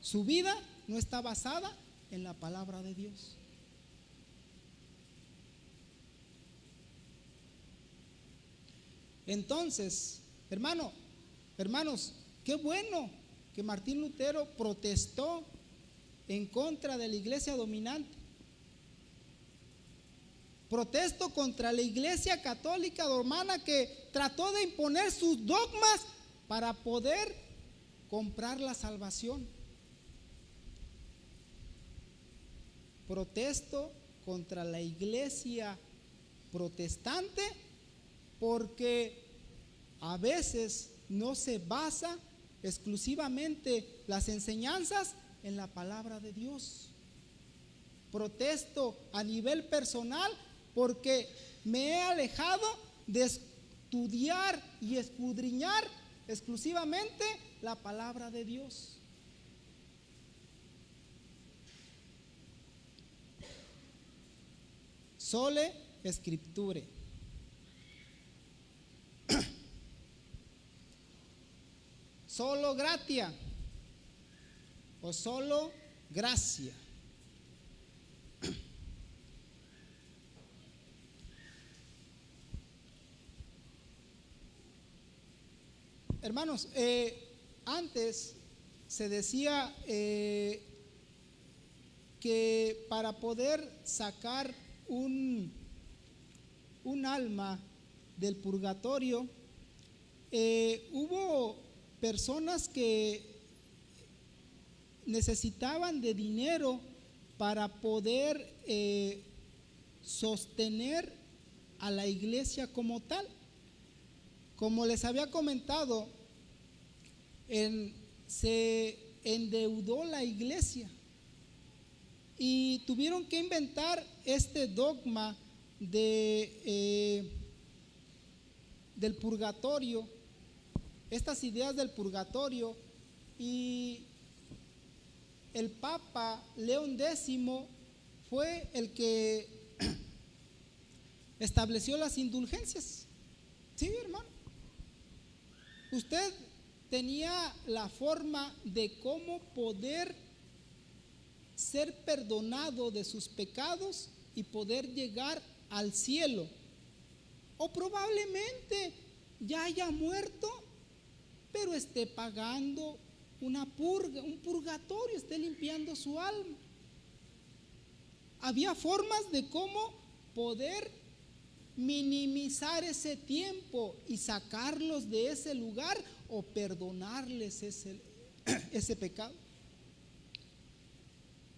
su vida no está basada en la palabra de Dios. Entonces, hermanos, qué bueno que Martín Lutero protestó en contra de la iglesia dominante. Protesto contra la iglesia católica romana que trató de imponer sus dogmas para poder comprar la salvación. Protesto contra la iglesia protestante porque a veces no se basa exclusivamente las enseñanzas en la palabra de Dios. Protesto a nivel personal porque me he alejado de estudiar y escudriñar exclusivamente la palabra de Dios. Sole Scripture. Solo gratia o solo gracia. Hermanos, antes se decía que para poder sacar un alma del purgatorio, hubo personas que necesitaban de dinero para poder sostener a la iglesia como tal. Como les había comentado, se endeudó la iglesia y tuvieron que inventar este dogma del purgatorio, estas ideas del purgatorio, y el Papa León X fue el que estableció las indulgencias. Sí, hermano. Usted tenía la forma de cómo poder ser perdonado de sus pecados y poder llegar al cielo. O probablemente ya haya muerto, pero esté pagando una purga, un purgatorio, esté limpiando su alma. Había formas de cómo poder minimizar ese tiempo y sacarlos de ese lugar o perdonarles ese pecado.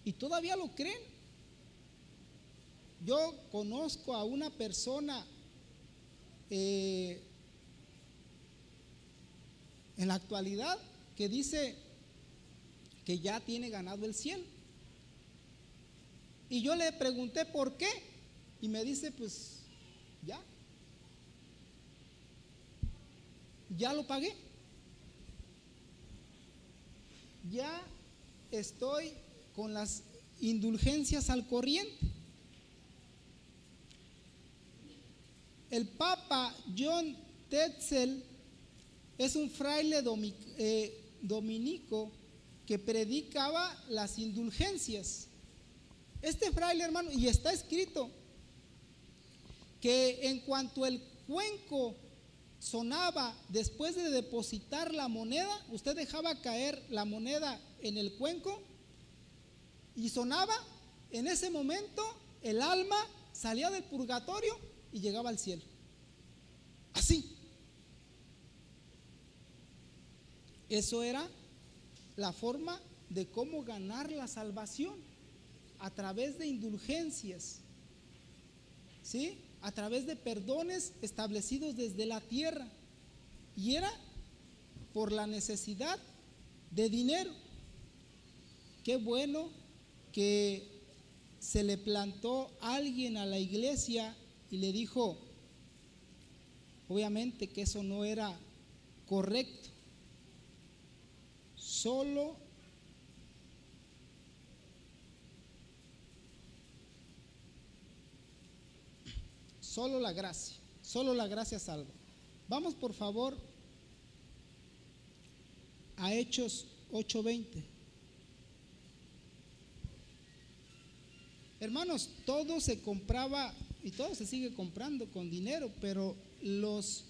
Y todavía lo creen. Yo conozco a una persona en la actualidad que dice que ya tiene ganado el cielo. Y yo le pregunté por qué y me dice, pues ya lo pagué, ya estoy con las indulgencias al corriente. El Papa John Tetzel es un fraile dominico que predicaba las indulgencias. Este fraile, hermano, y está escrito que en cuanto el cuenco sonaba después de depositar la moneda, usted dejaba caer la moneda en el cuenco y sonaba, en ese momento el alma salía del purgatorio y llegaba al cielo. Así. Eso era la forma de cómo ganar la salvación, a través de indulgencias, ¿sí? A través de perdones establecidos desde la tierra. Y era por la necesidad de dinero. Qué bueno que se le plantó alguien a la iglesia y le dijo, obviamente que eso no era correcto. Solo la gracia salva. Vamos por favor a Hechos 8:20. Hermanos, todo se compraba y todo se sigue comprando con dinero, pero los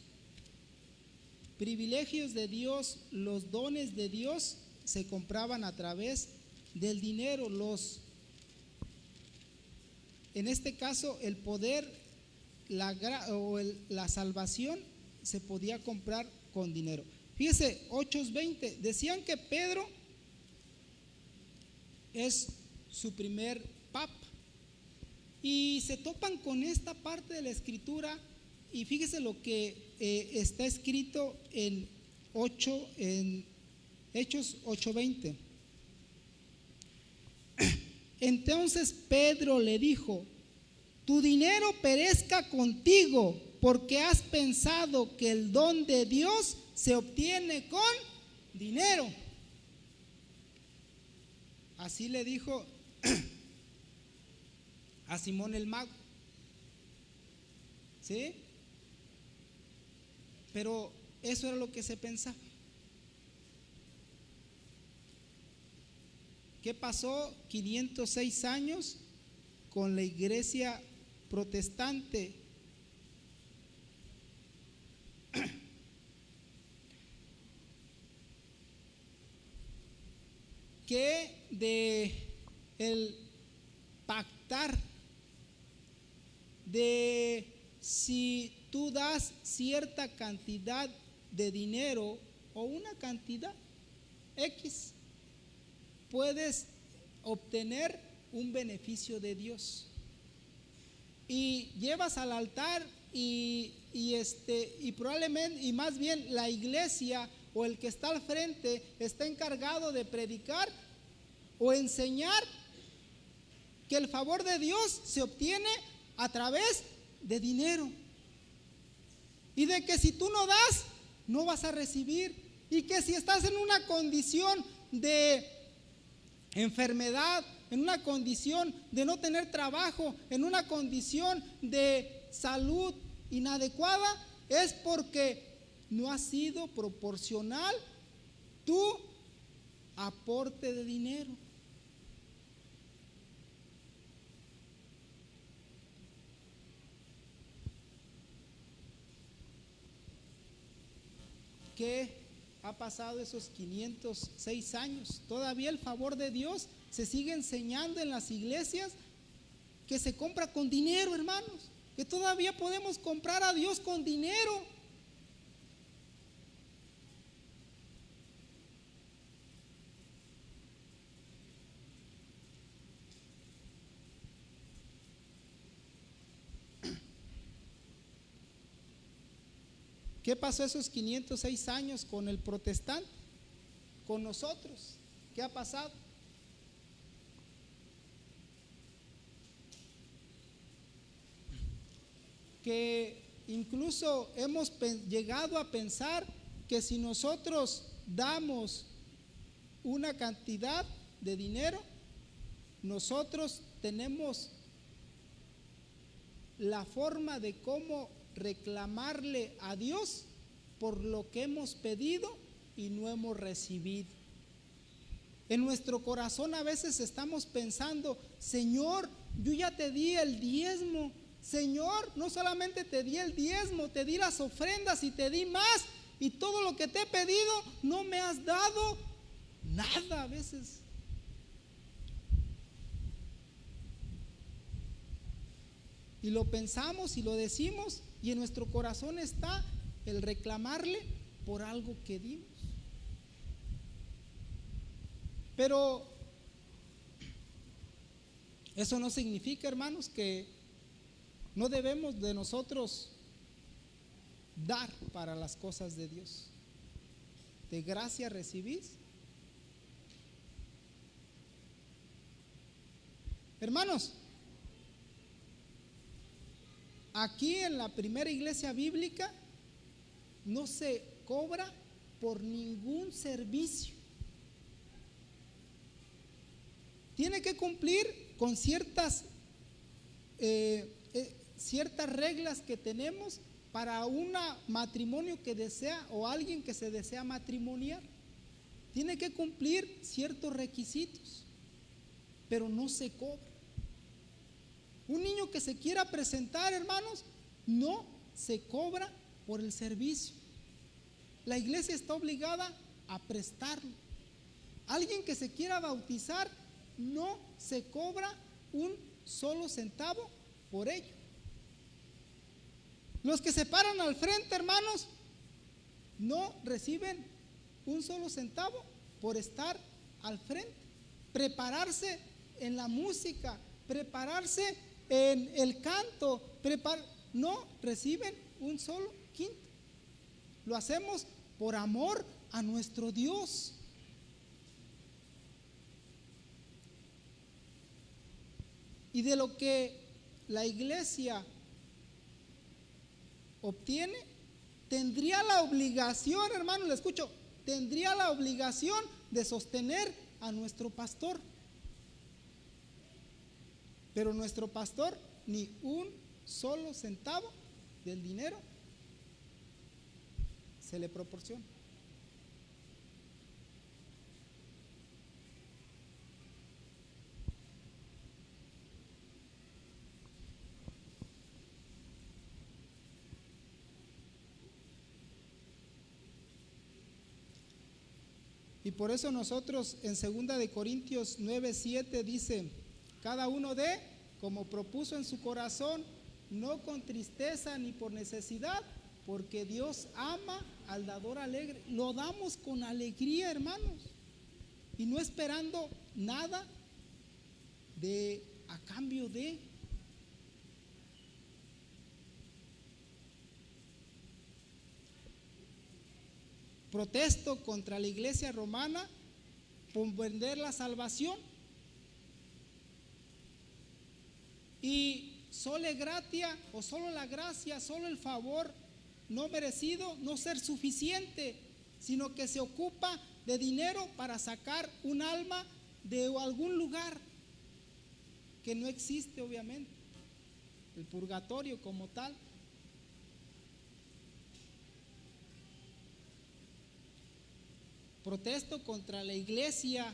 privilegios de Dios, los dones de Dios se compraban a través del dinero. En este caso, el poder, la salvación se podía comprar con dinero. Fíjese, 8:20, decían que Pedro es su primer papa. Y se topan con esta parte de la escritura y fíjese lo que está escrito en Hechos 8:20. Entonces Pedro le dijo: tu dinero perezca contigo, porque has pensado que el don de Dios se obtiene con dinero. Así le dijo a Simón el mago, ¿sí? Pero eso era lo que se pensaba. ¿Qué pasó 506 años con la iglesia protestante? Que de el pactar de si tú das cierta cantidad de dinero o una cantidad X, puedes obtener un beneficio de Dios. Y llevas al altar y probablemente, y más bien la iglesia o el que está al frente está encargado de predicar o enseñar que el favor de Dios se obtiene a través de dinero, y de que si tú no das, no vas a recibir, y que si estás en una condición de enfermedad, en una condición de no tener trabajo, en una condición de salud inadecuada, es porque no ha sido proporcional tu aporte de dinero. ¿Qué ha pasado esos 506 años? Todavía el favor de Dios se sigue enseñando en las iglesias, que se compra con dinero, hermanos, que todavía podemos comprar a Dios con dinero. ¿Qué pasó esos 506 años con el protestante? Con nosotros, ¿qué ha pasado? Que incluso hemos llegado a pensar que si nosotros damos una cantidad de dinero, nosotros tenemos la forma de cómo reclamarle a Dios por lo que hemos pedido y no hemos recibido. En nuestro corazón a veces estamos pensando: Señor, yo ya te di el diezmo. Señor, no solamente te di el diezmo, te di las ofrendas y te di más, y todo lo que te he pedido no me has dado nada. A veces y lo pensamos y lo decimos, y en nuestro corazón está el reclamarle por algo que dimos. Pero eso no significa, hermanos, que no debemos de nosotros dar para las cosas de Dios. De gracia recibís. Hermanos, aquí en la primera iglesia bíblica no se cobra por ningún servicio. Tiene que cumplir con ciertas reglas que tenemos para un matrimonio que desea, o alguien que se desea matrimoniar. Tiene que cumplir ciertos requisitos, pero no se cobra. Un niño que se quiera presentar, hermanos, no se cobra por el servicio. La iglesia está obligada a prestarlo. Alguien que se quiera bautizar, no se cobra un solo centavo por ello. Los que se paran al frente, hermanos, no reciben un solo centavo por estar al frente. Prepararse en la música, prepararse en el canto, no reciben un solo quinto. Lo hacemos por amor a nuestro Dios. Y de lo que la iglesia obtiene, tendría la obligación, hermano, le escucho, tendría la obligación de sostener a nuestro pastor. Pero nuestro pastor ni un solo centavo del dinero se le proporciona. Y por eso nosotros en 2 de Corintios 9:7 dice: cada uno dé como propuso en su corazón, no con tristeza ni por necesidad, porque Dios ama al dador alegre. Lo damos con alegría, hermanos, y no esperando nada a cambio de. Protesto contra la iglesia romana por vender la salvación y solo gratia, o solo la gracia, solo el favor no merecido, no ser suficiente, sino que se ocupa de dinero para sacar un alma de algún lugar que no existe, obviamente, el purgatorio como tal. Protesto contra la iglesia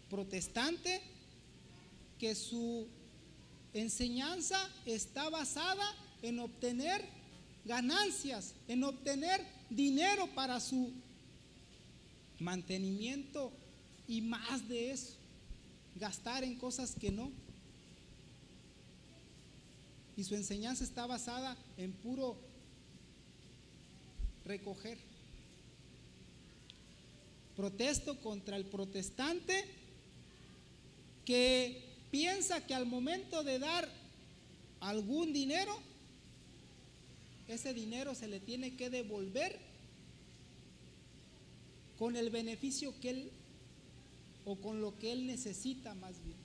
protestante, que su enseñanza está basada en obtener ganancias, en obtener dinero para su mantenimiento y más de eso, gastar en cosas que no. Y su enseñanza está basada en puro recoger. Protesto contra el protestante que piensa que al momento de dar algún dinero, ese dinero se le tiene que devolver con el beneficio que él, o con lo que él necesita más bien.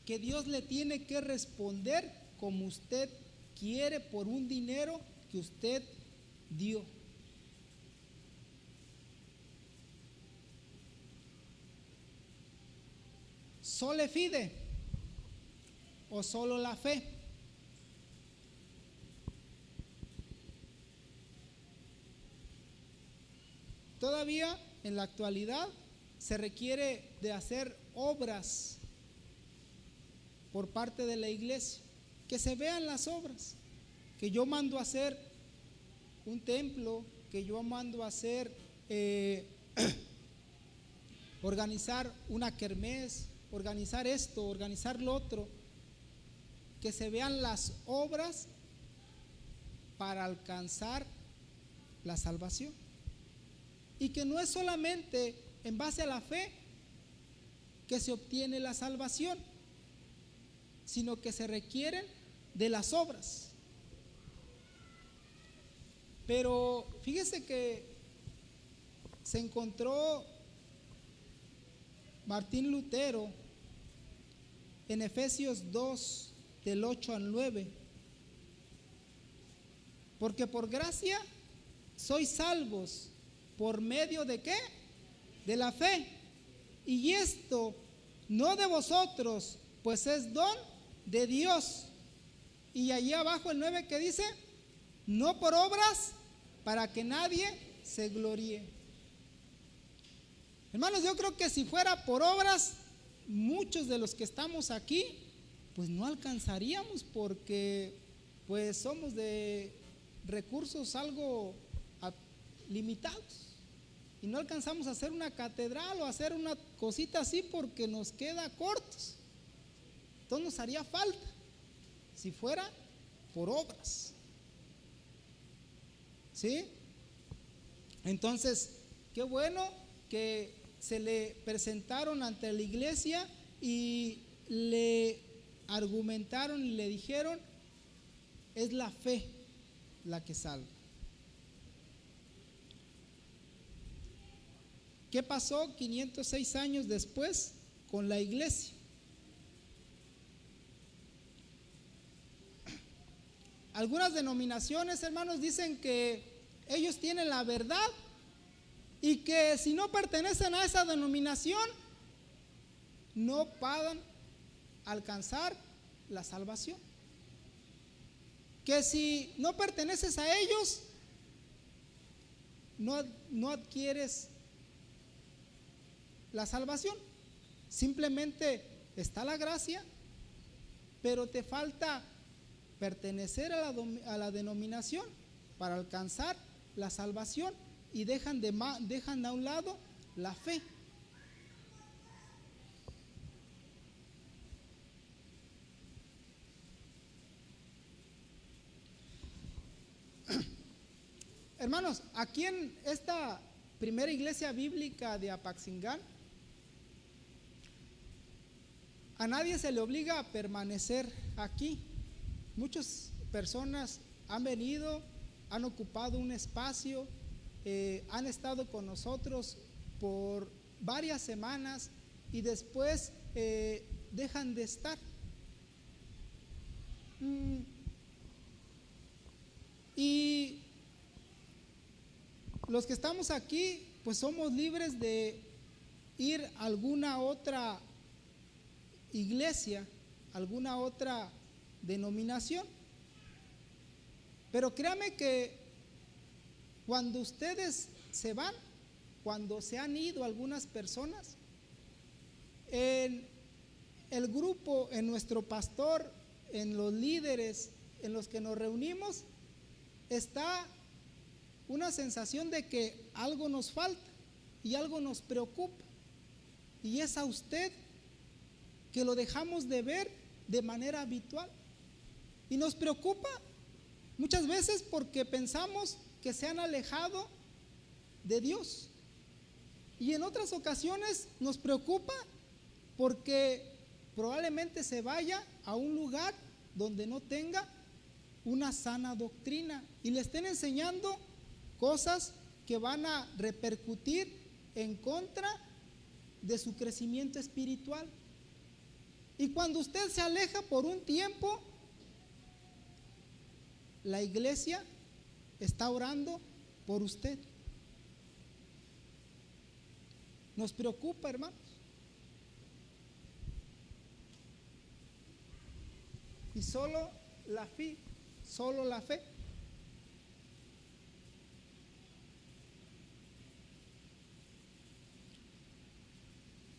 Que Dios le tiene que responder como usted quiere por un dinero que usted dio. ¿Sole fide o solo la fe? Todavía en la actualidad se requiere de hacer obras por parte de la iglesia, que se vean las obras, que yo mando a hacer un templo, que yo mando a hacer organizar una kermés, organizar esto, organizar lo otro, que se vean las obras para alcanzar la salvación. Y que no es solamente en base a la fe que se obtiene la salvación, sino que se requieren de las obras. Pero fíjese que se encontró Martín Lutero en Efesios 2, del 8 al 9. Porque por gracia sois salvos, ¿por medio de qué? De la fe. Y esto no de vosotros, pues es don de Dios. Y allí abajo el 9 que dice, no por obras, para que nadie se gloríe. Hermanos, yo creo que si fuera por obras, muchos de los que estamos aquí, pues no alcanzaríamos, porque pues somos de recursos algo limitados y no alcanzamos a hacer una catedral o hacer una cosita así porque nos queda cortos. Entonces nos haría falta si fuera por obras. ¿Sí? Entonces, qué bueno que se le presentaron ante la iglesia y le argumentaron y le dijeron, es la fe la que salva. ¿Qué pasó 506 años después con la iglesia? Algunas denominaciones, hermanos, dicen que ellos tienen la verdad y que si no pertenecen a esa denominación, no puedan alcanzar la salvación. Que si no perteneces a ellos, no adquieres la salvación. Simplemente está la gracia, pero te falta pertenecer a la denominación para alcanzar la salvación y dejan a un lado la fe. Hermanos, aquí en esta primera iglesia bíblica de Apaxingán, a nadie se le obliga a permanecer aquí. Muchas personas han venido, han ocupado un espacio, han estado con nosotros por varias semanas y después dejan de estar. Y los que estamos aquí, pues somos libres de ir a alguna otra iglesia, alguna otra denominación. Pero créame que cuando ustedes se van, cuando se han ido algunas personas, en el grupo, en nuestro pastor, en los líderes en los que nos reunimos, está una sensación de que algo nos falta y algo nos preocupa, y es a usted que lo dejamos de ver de manera habitual, y nos preocupa muchas veces porque pensamos que se han alejado de Dios, y en otras ocasiones nos preocupa porque probablemente se vaya a un lugar donde no tenga una sana doctrina y le estén enseñando cosas que van a repercutir en contra de su crecimiento espiritual. Y cuando usted se aleja por un tiempo, la iglesia está orando por usted. Nos preocupa, hermanos. Y solo la fe.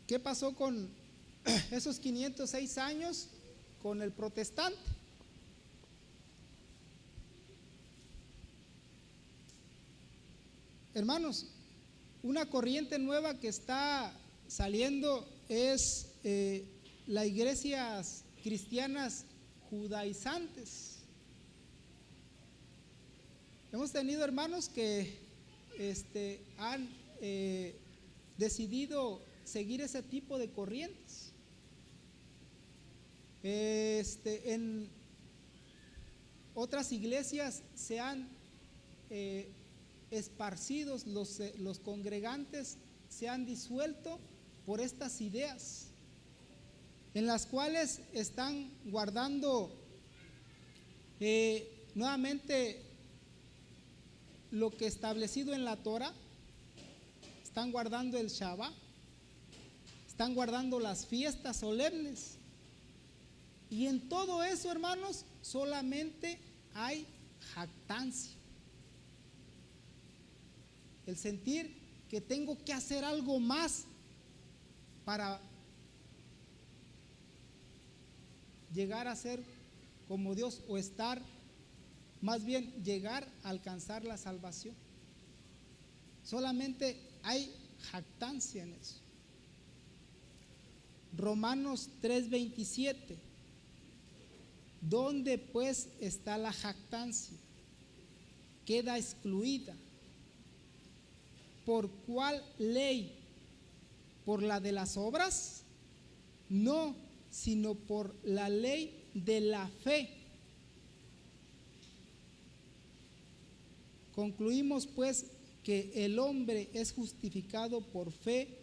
¿Qué pasó con esos 506 años con el protestante? Hermanos, una corriente nueva que está saliendo es las iglesias cristianas judaizantes. Hemos tenido hermanos que han decidido seguir ese tipo de corrientes. En otras iglesias se han esparcidos, los congregantes se han disuelto por estas ideas, en las cuales están guardando nuevamente lo que establecido en la Torah, están guardando el Shabbat, están guardando las fiestas solemnes. Y en todo eso, hermanos, solamente hay jactancia. El sentir que tengo que hacer algo más para llegar a ser como Dios, o estar, más bien llegar a alcanzar la salvación. Solamente hay jactancia en eso. Romanos 3:27. ¿Dónde pues está la jactancia? Queda excluida. ¿Por cuál ley? ¿Por la de las obras? No, sino por la ley de la fe. Concluimos pues que el hombre es justificado por fe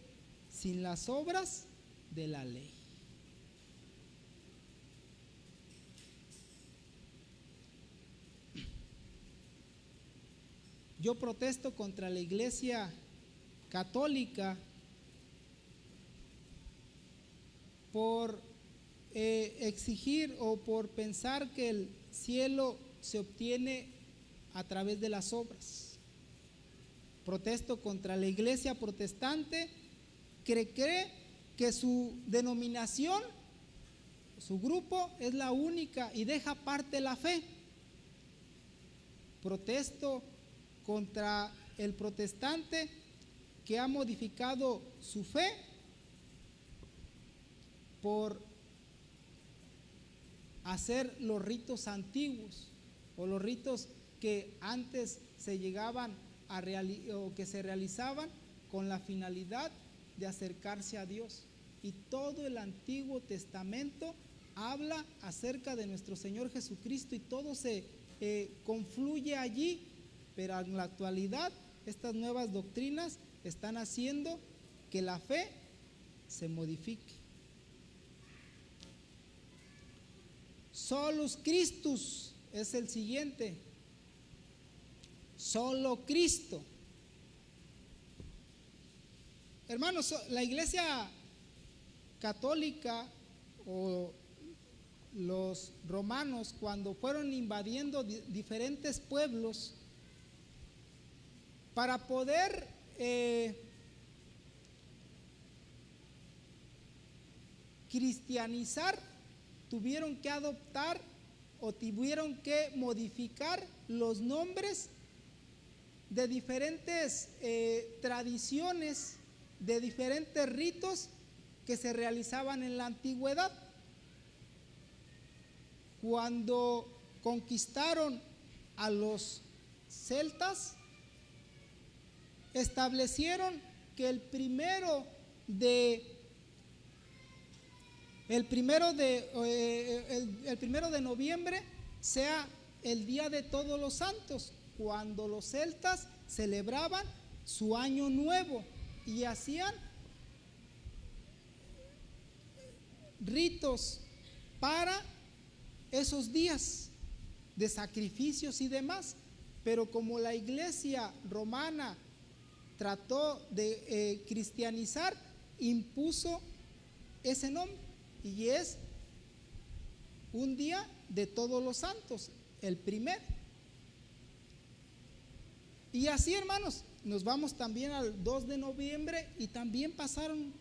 sin las obras de la ley. Yo protesto contra la Iglesia católica por exigir o por pensar que el cielo se obtiene a través de las obras. Protesto contra la Iglesia protestante que cree que su denominación, su grupo es la única y deja aparte la fe. Protesto contra el protestante que ha modificado su fe por hacer los ritos antiguos o los ritos que antes se llegaban a o que se realizaban con la finalidad de acercarse a Dios. Y todo el Antiguo Testamento habla acerca de nuestro Señor Jesucristo y todo se confluye allí, pero en la actualidad estas nuevas doctrinas están haciendo que la fe se modifique. Solus Christus es el siguiente. Solo Cristo. Hermanos, la Iglesia católica o los romanos, cuando fueron invadiendo diferentes pueblos para poder cristianizar, tuvieron que adoptar o tuvieron que modificar los nombres de diferentes tradiciones, de diferentes ritos que se realizaban en la antigüedad. Cuando conquistaron a los celtas, establecieron que el primero de noviembre sea el día de Todos los Santos, cuando los celtas celebraban su año nuevo y hacían ritos para esos días de sacrificios y demás. Pero como la Iglesia romana trató de cristianizar, impuso ese nombre y es un día de Todos los Santos, el primero. Y así, hermanos, nos vamos también al 2 de noviembre y también pasaron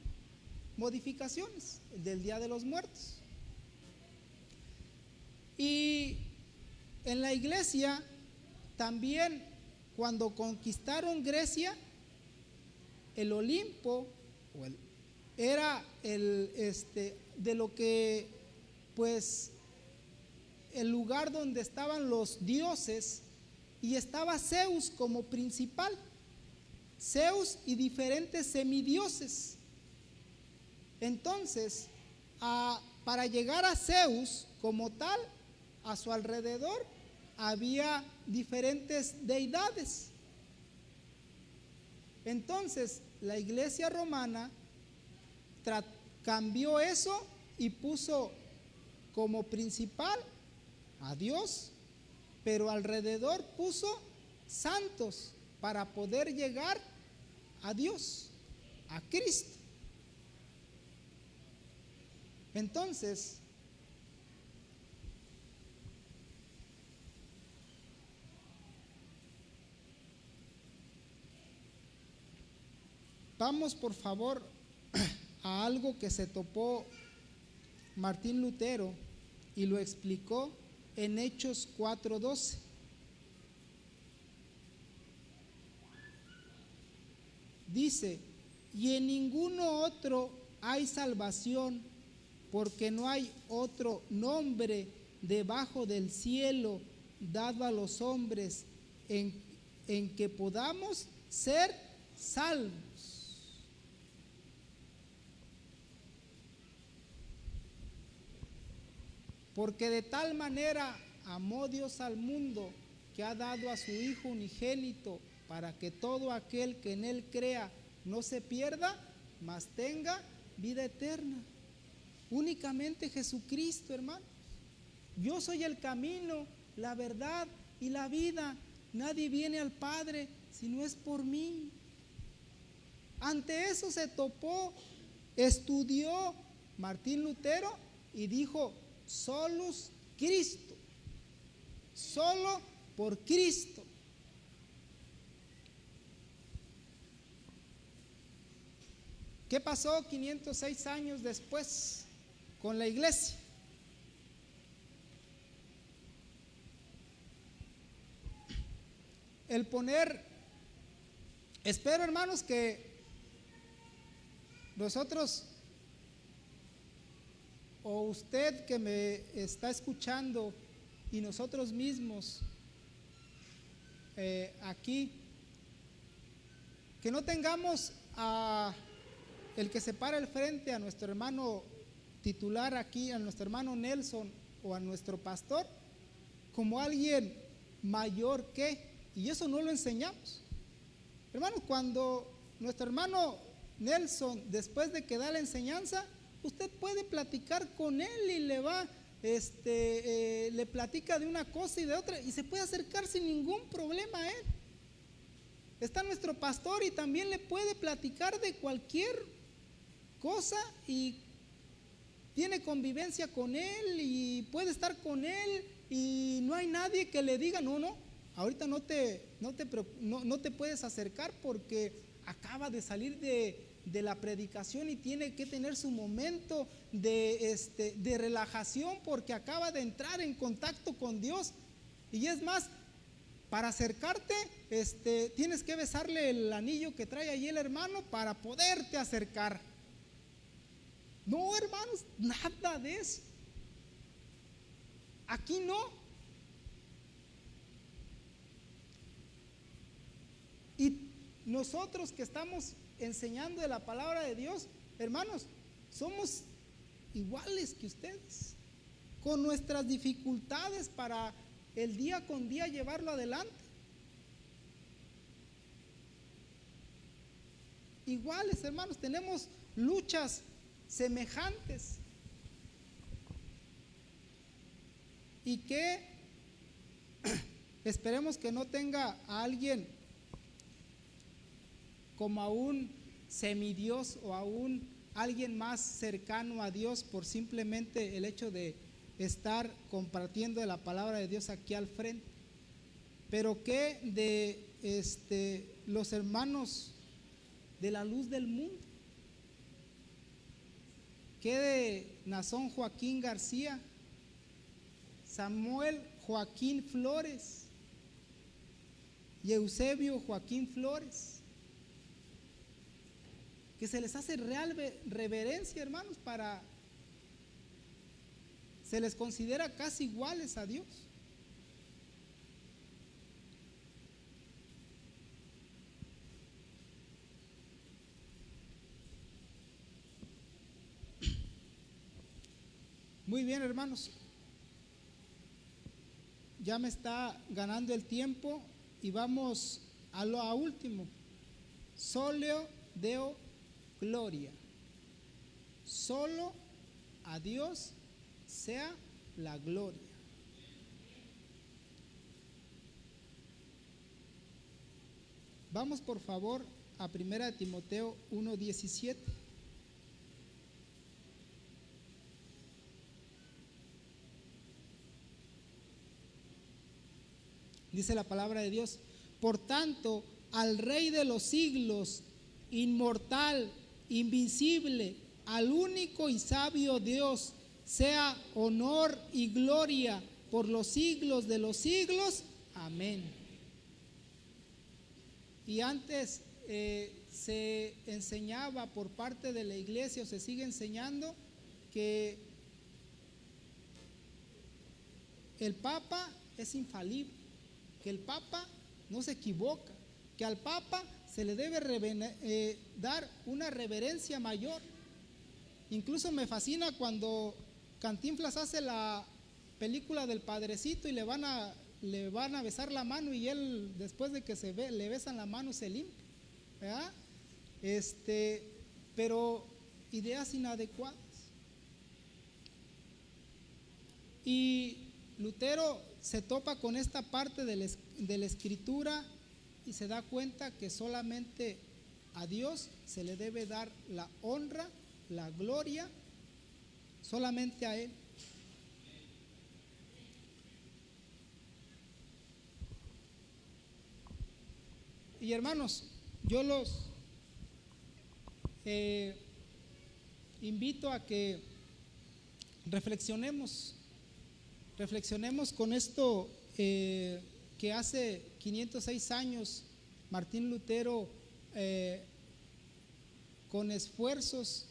modificaciones del Día de los Muertos. Y en la Iglesia también, cuando conquistaron Grecia, el Olimpo era de lo que pues el lugar donde estaban los dioses y estaba Zeus como principal. Zeus y diferentes semidioses. Entonces, para llegar a Zeus como tal, a su alrededor había diferentes deidades. Entonces, la iglesia romana cambió eso y puso como principal a Dios, pero alrededor puso santos para poder llegar a Dios, a Cristo. Entonces, vamos por favor a algo que se topó Martín Lutero y lo explicó en Hechos 4:12. Dice: y en ninguno otro hay salvación, porque no hay otro nombre debajo del cielo dado a los hombres en que podamos ser salvos. Porque de tal manera amó Dios al mundo, que ha dado a su Hijo unigénito, para que todo aquel que en Él crea no se pierda, mas tenga vida eterna. Únicamente Jesucristo, hermano. Yo soy el camino, la verdad y la vida. Nadie viene al Padre si no es por mí. Ante eso se topó, estudió Martín Lutero y dijo: solus Cristo, solo por Cristo. ¿Qué pasó 506 años después con la iglesia? El poner, espero hermanos que nosotros, o usted que me está escuchando y nosotros mismos aquí, que no tengamos a el que se para el frente, a nuestro hermano titular aquí, a nuestro hermano Nelson o a nuestro pastor, como alguien mayor que, y eso no lo enseñamos. Hermano, cuando nuestro hermano Nelson, después de que da la enseñanza, usted puede platicar con él y le va, le platica de una cosa y de otra, y se puede acercar sin ningún problema a él. Está nuestro pastor y también le puede platicar de cualquier cosa y tiene convivencia con él y puede estar con él y no hay nadie que le diga: no, ahorita no te puedes acercar porque acaba de salir de la predicación y tiene que tener su momento de relajación porque acaba de entrar en contacto con Dios. Y es más, para acercarte, tienes que besarle el anillo que trae ahí el hermano para poderte acercar. No, hermanos, nada de eso. Aquí no. Y nosotros que estamos enseñando de la palabra de Dios, hermanos, somos iguales que ustedes, con nuestras dificultades para el día con día llevarlo adelante. Iguales, hermanos, tenemos luchas semejantes. Y que esperemos que no tenga a alguien como a un semidios o a alguien más cercano a Dios por simplemente el hecho de estar compartiendo la palabra de Dios aquí al frente. Pero que de los hermanos de la luz del mundo, que de Nazón Joaquín García, Samuel Joaquín Flores y Eusebio Joaquín Flores, que se les hace real reverencia, hermanos, para se les considera casi iguales a Dios. Muy bien, hermanos. Ya me está ganando el tiempo y vamos a lo último. Soleo Deo Gloria. Solo a Dios sea la gloria. Vamos por favor a 1 Timoteo 1:17. Dice la palabra de Dios: por tanto, al Rey de los siglos, inmortal, invisible, al único y sabio Dios, sea honor y gloria por los siglos de los siglos. Amén. Y antes se enseñaba por parte de la iglesia, o se sigue enseñando, que el Papa es infalible, que el Papa no se equivoca, que al Papa se le debe dar una reverencia mayor. Incluso me fascina cuando Cantinflas hace la película del Padrecito y le van a besar la mano, y él, después de que le besan la mano, se limpia, ¿verdad? Pero ideas inadecuadas. Y Lutero se topa con esta parte de la Escritura y se da cuenta que solamente a Dios se le debe dar la honra, la gloria, solamente a Él. Y hermanos, yo los invito a que reflexionemos con esto que hace 506 años Martín Lutero, con esfuerzos,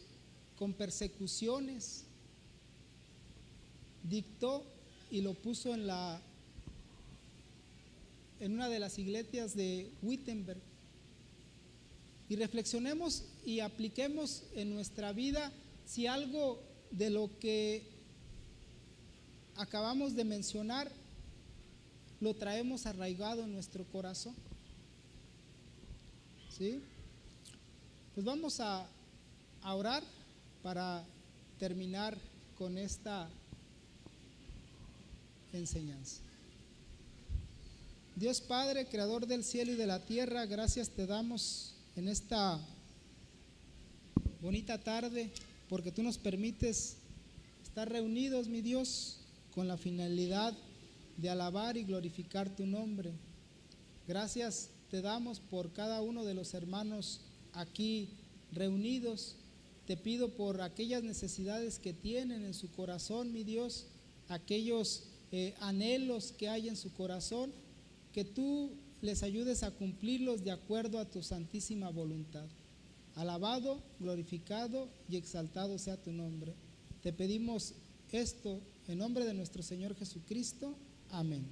con persecuciones, dictó y lo puso en una de las iglesias de Wittenberg. Y reflexionemos y apliquemos en nuestra vida si algo de lo que acabamos de mencionar lo traemos arraigado en nuestro corazón. ¿Sí? Pues vamos a orar para terminar con esta enseñanza. Dios Padre, creador del cielo y de la tierra, gracias te damos en esta bonita tarde, porque tú nos permites estar reunidos, mi Dios, con la finalidad de alabar y glorificar tu nombre. Gracias te damos por cada uno de los hermanos aquí reunidos. Te pido por aquellas necesidades que tienen en su corazón, mi Dios, aquellos anhelos que hay en su corazón, que tú les ayudes a cumplirlos de acuerdo a tu santísima voluntad. Alabado, glorificado y exaltado sea tu nombre. Te pedimos esto en nombre de nuestro Señor Jesucristo. Amén.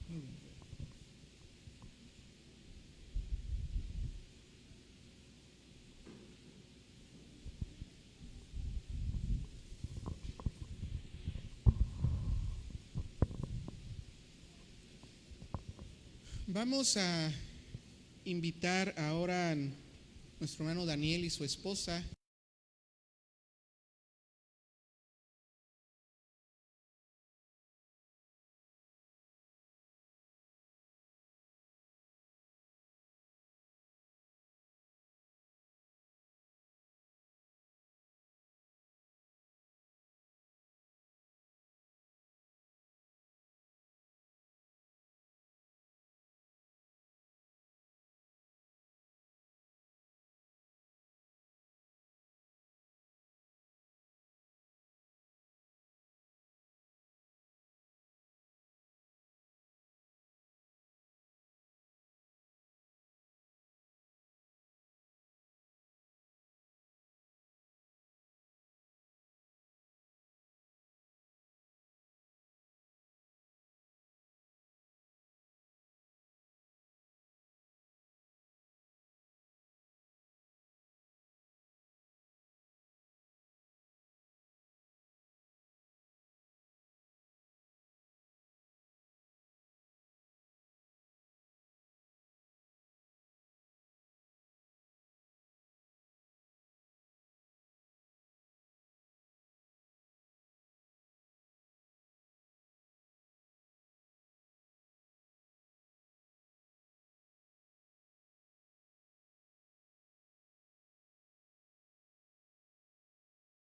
Muy bien. Vamos a invitar ahora a nuestro hermano Daniel y su esposa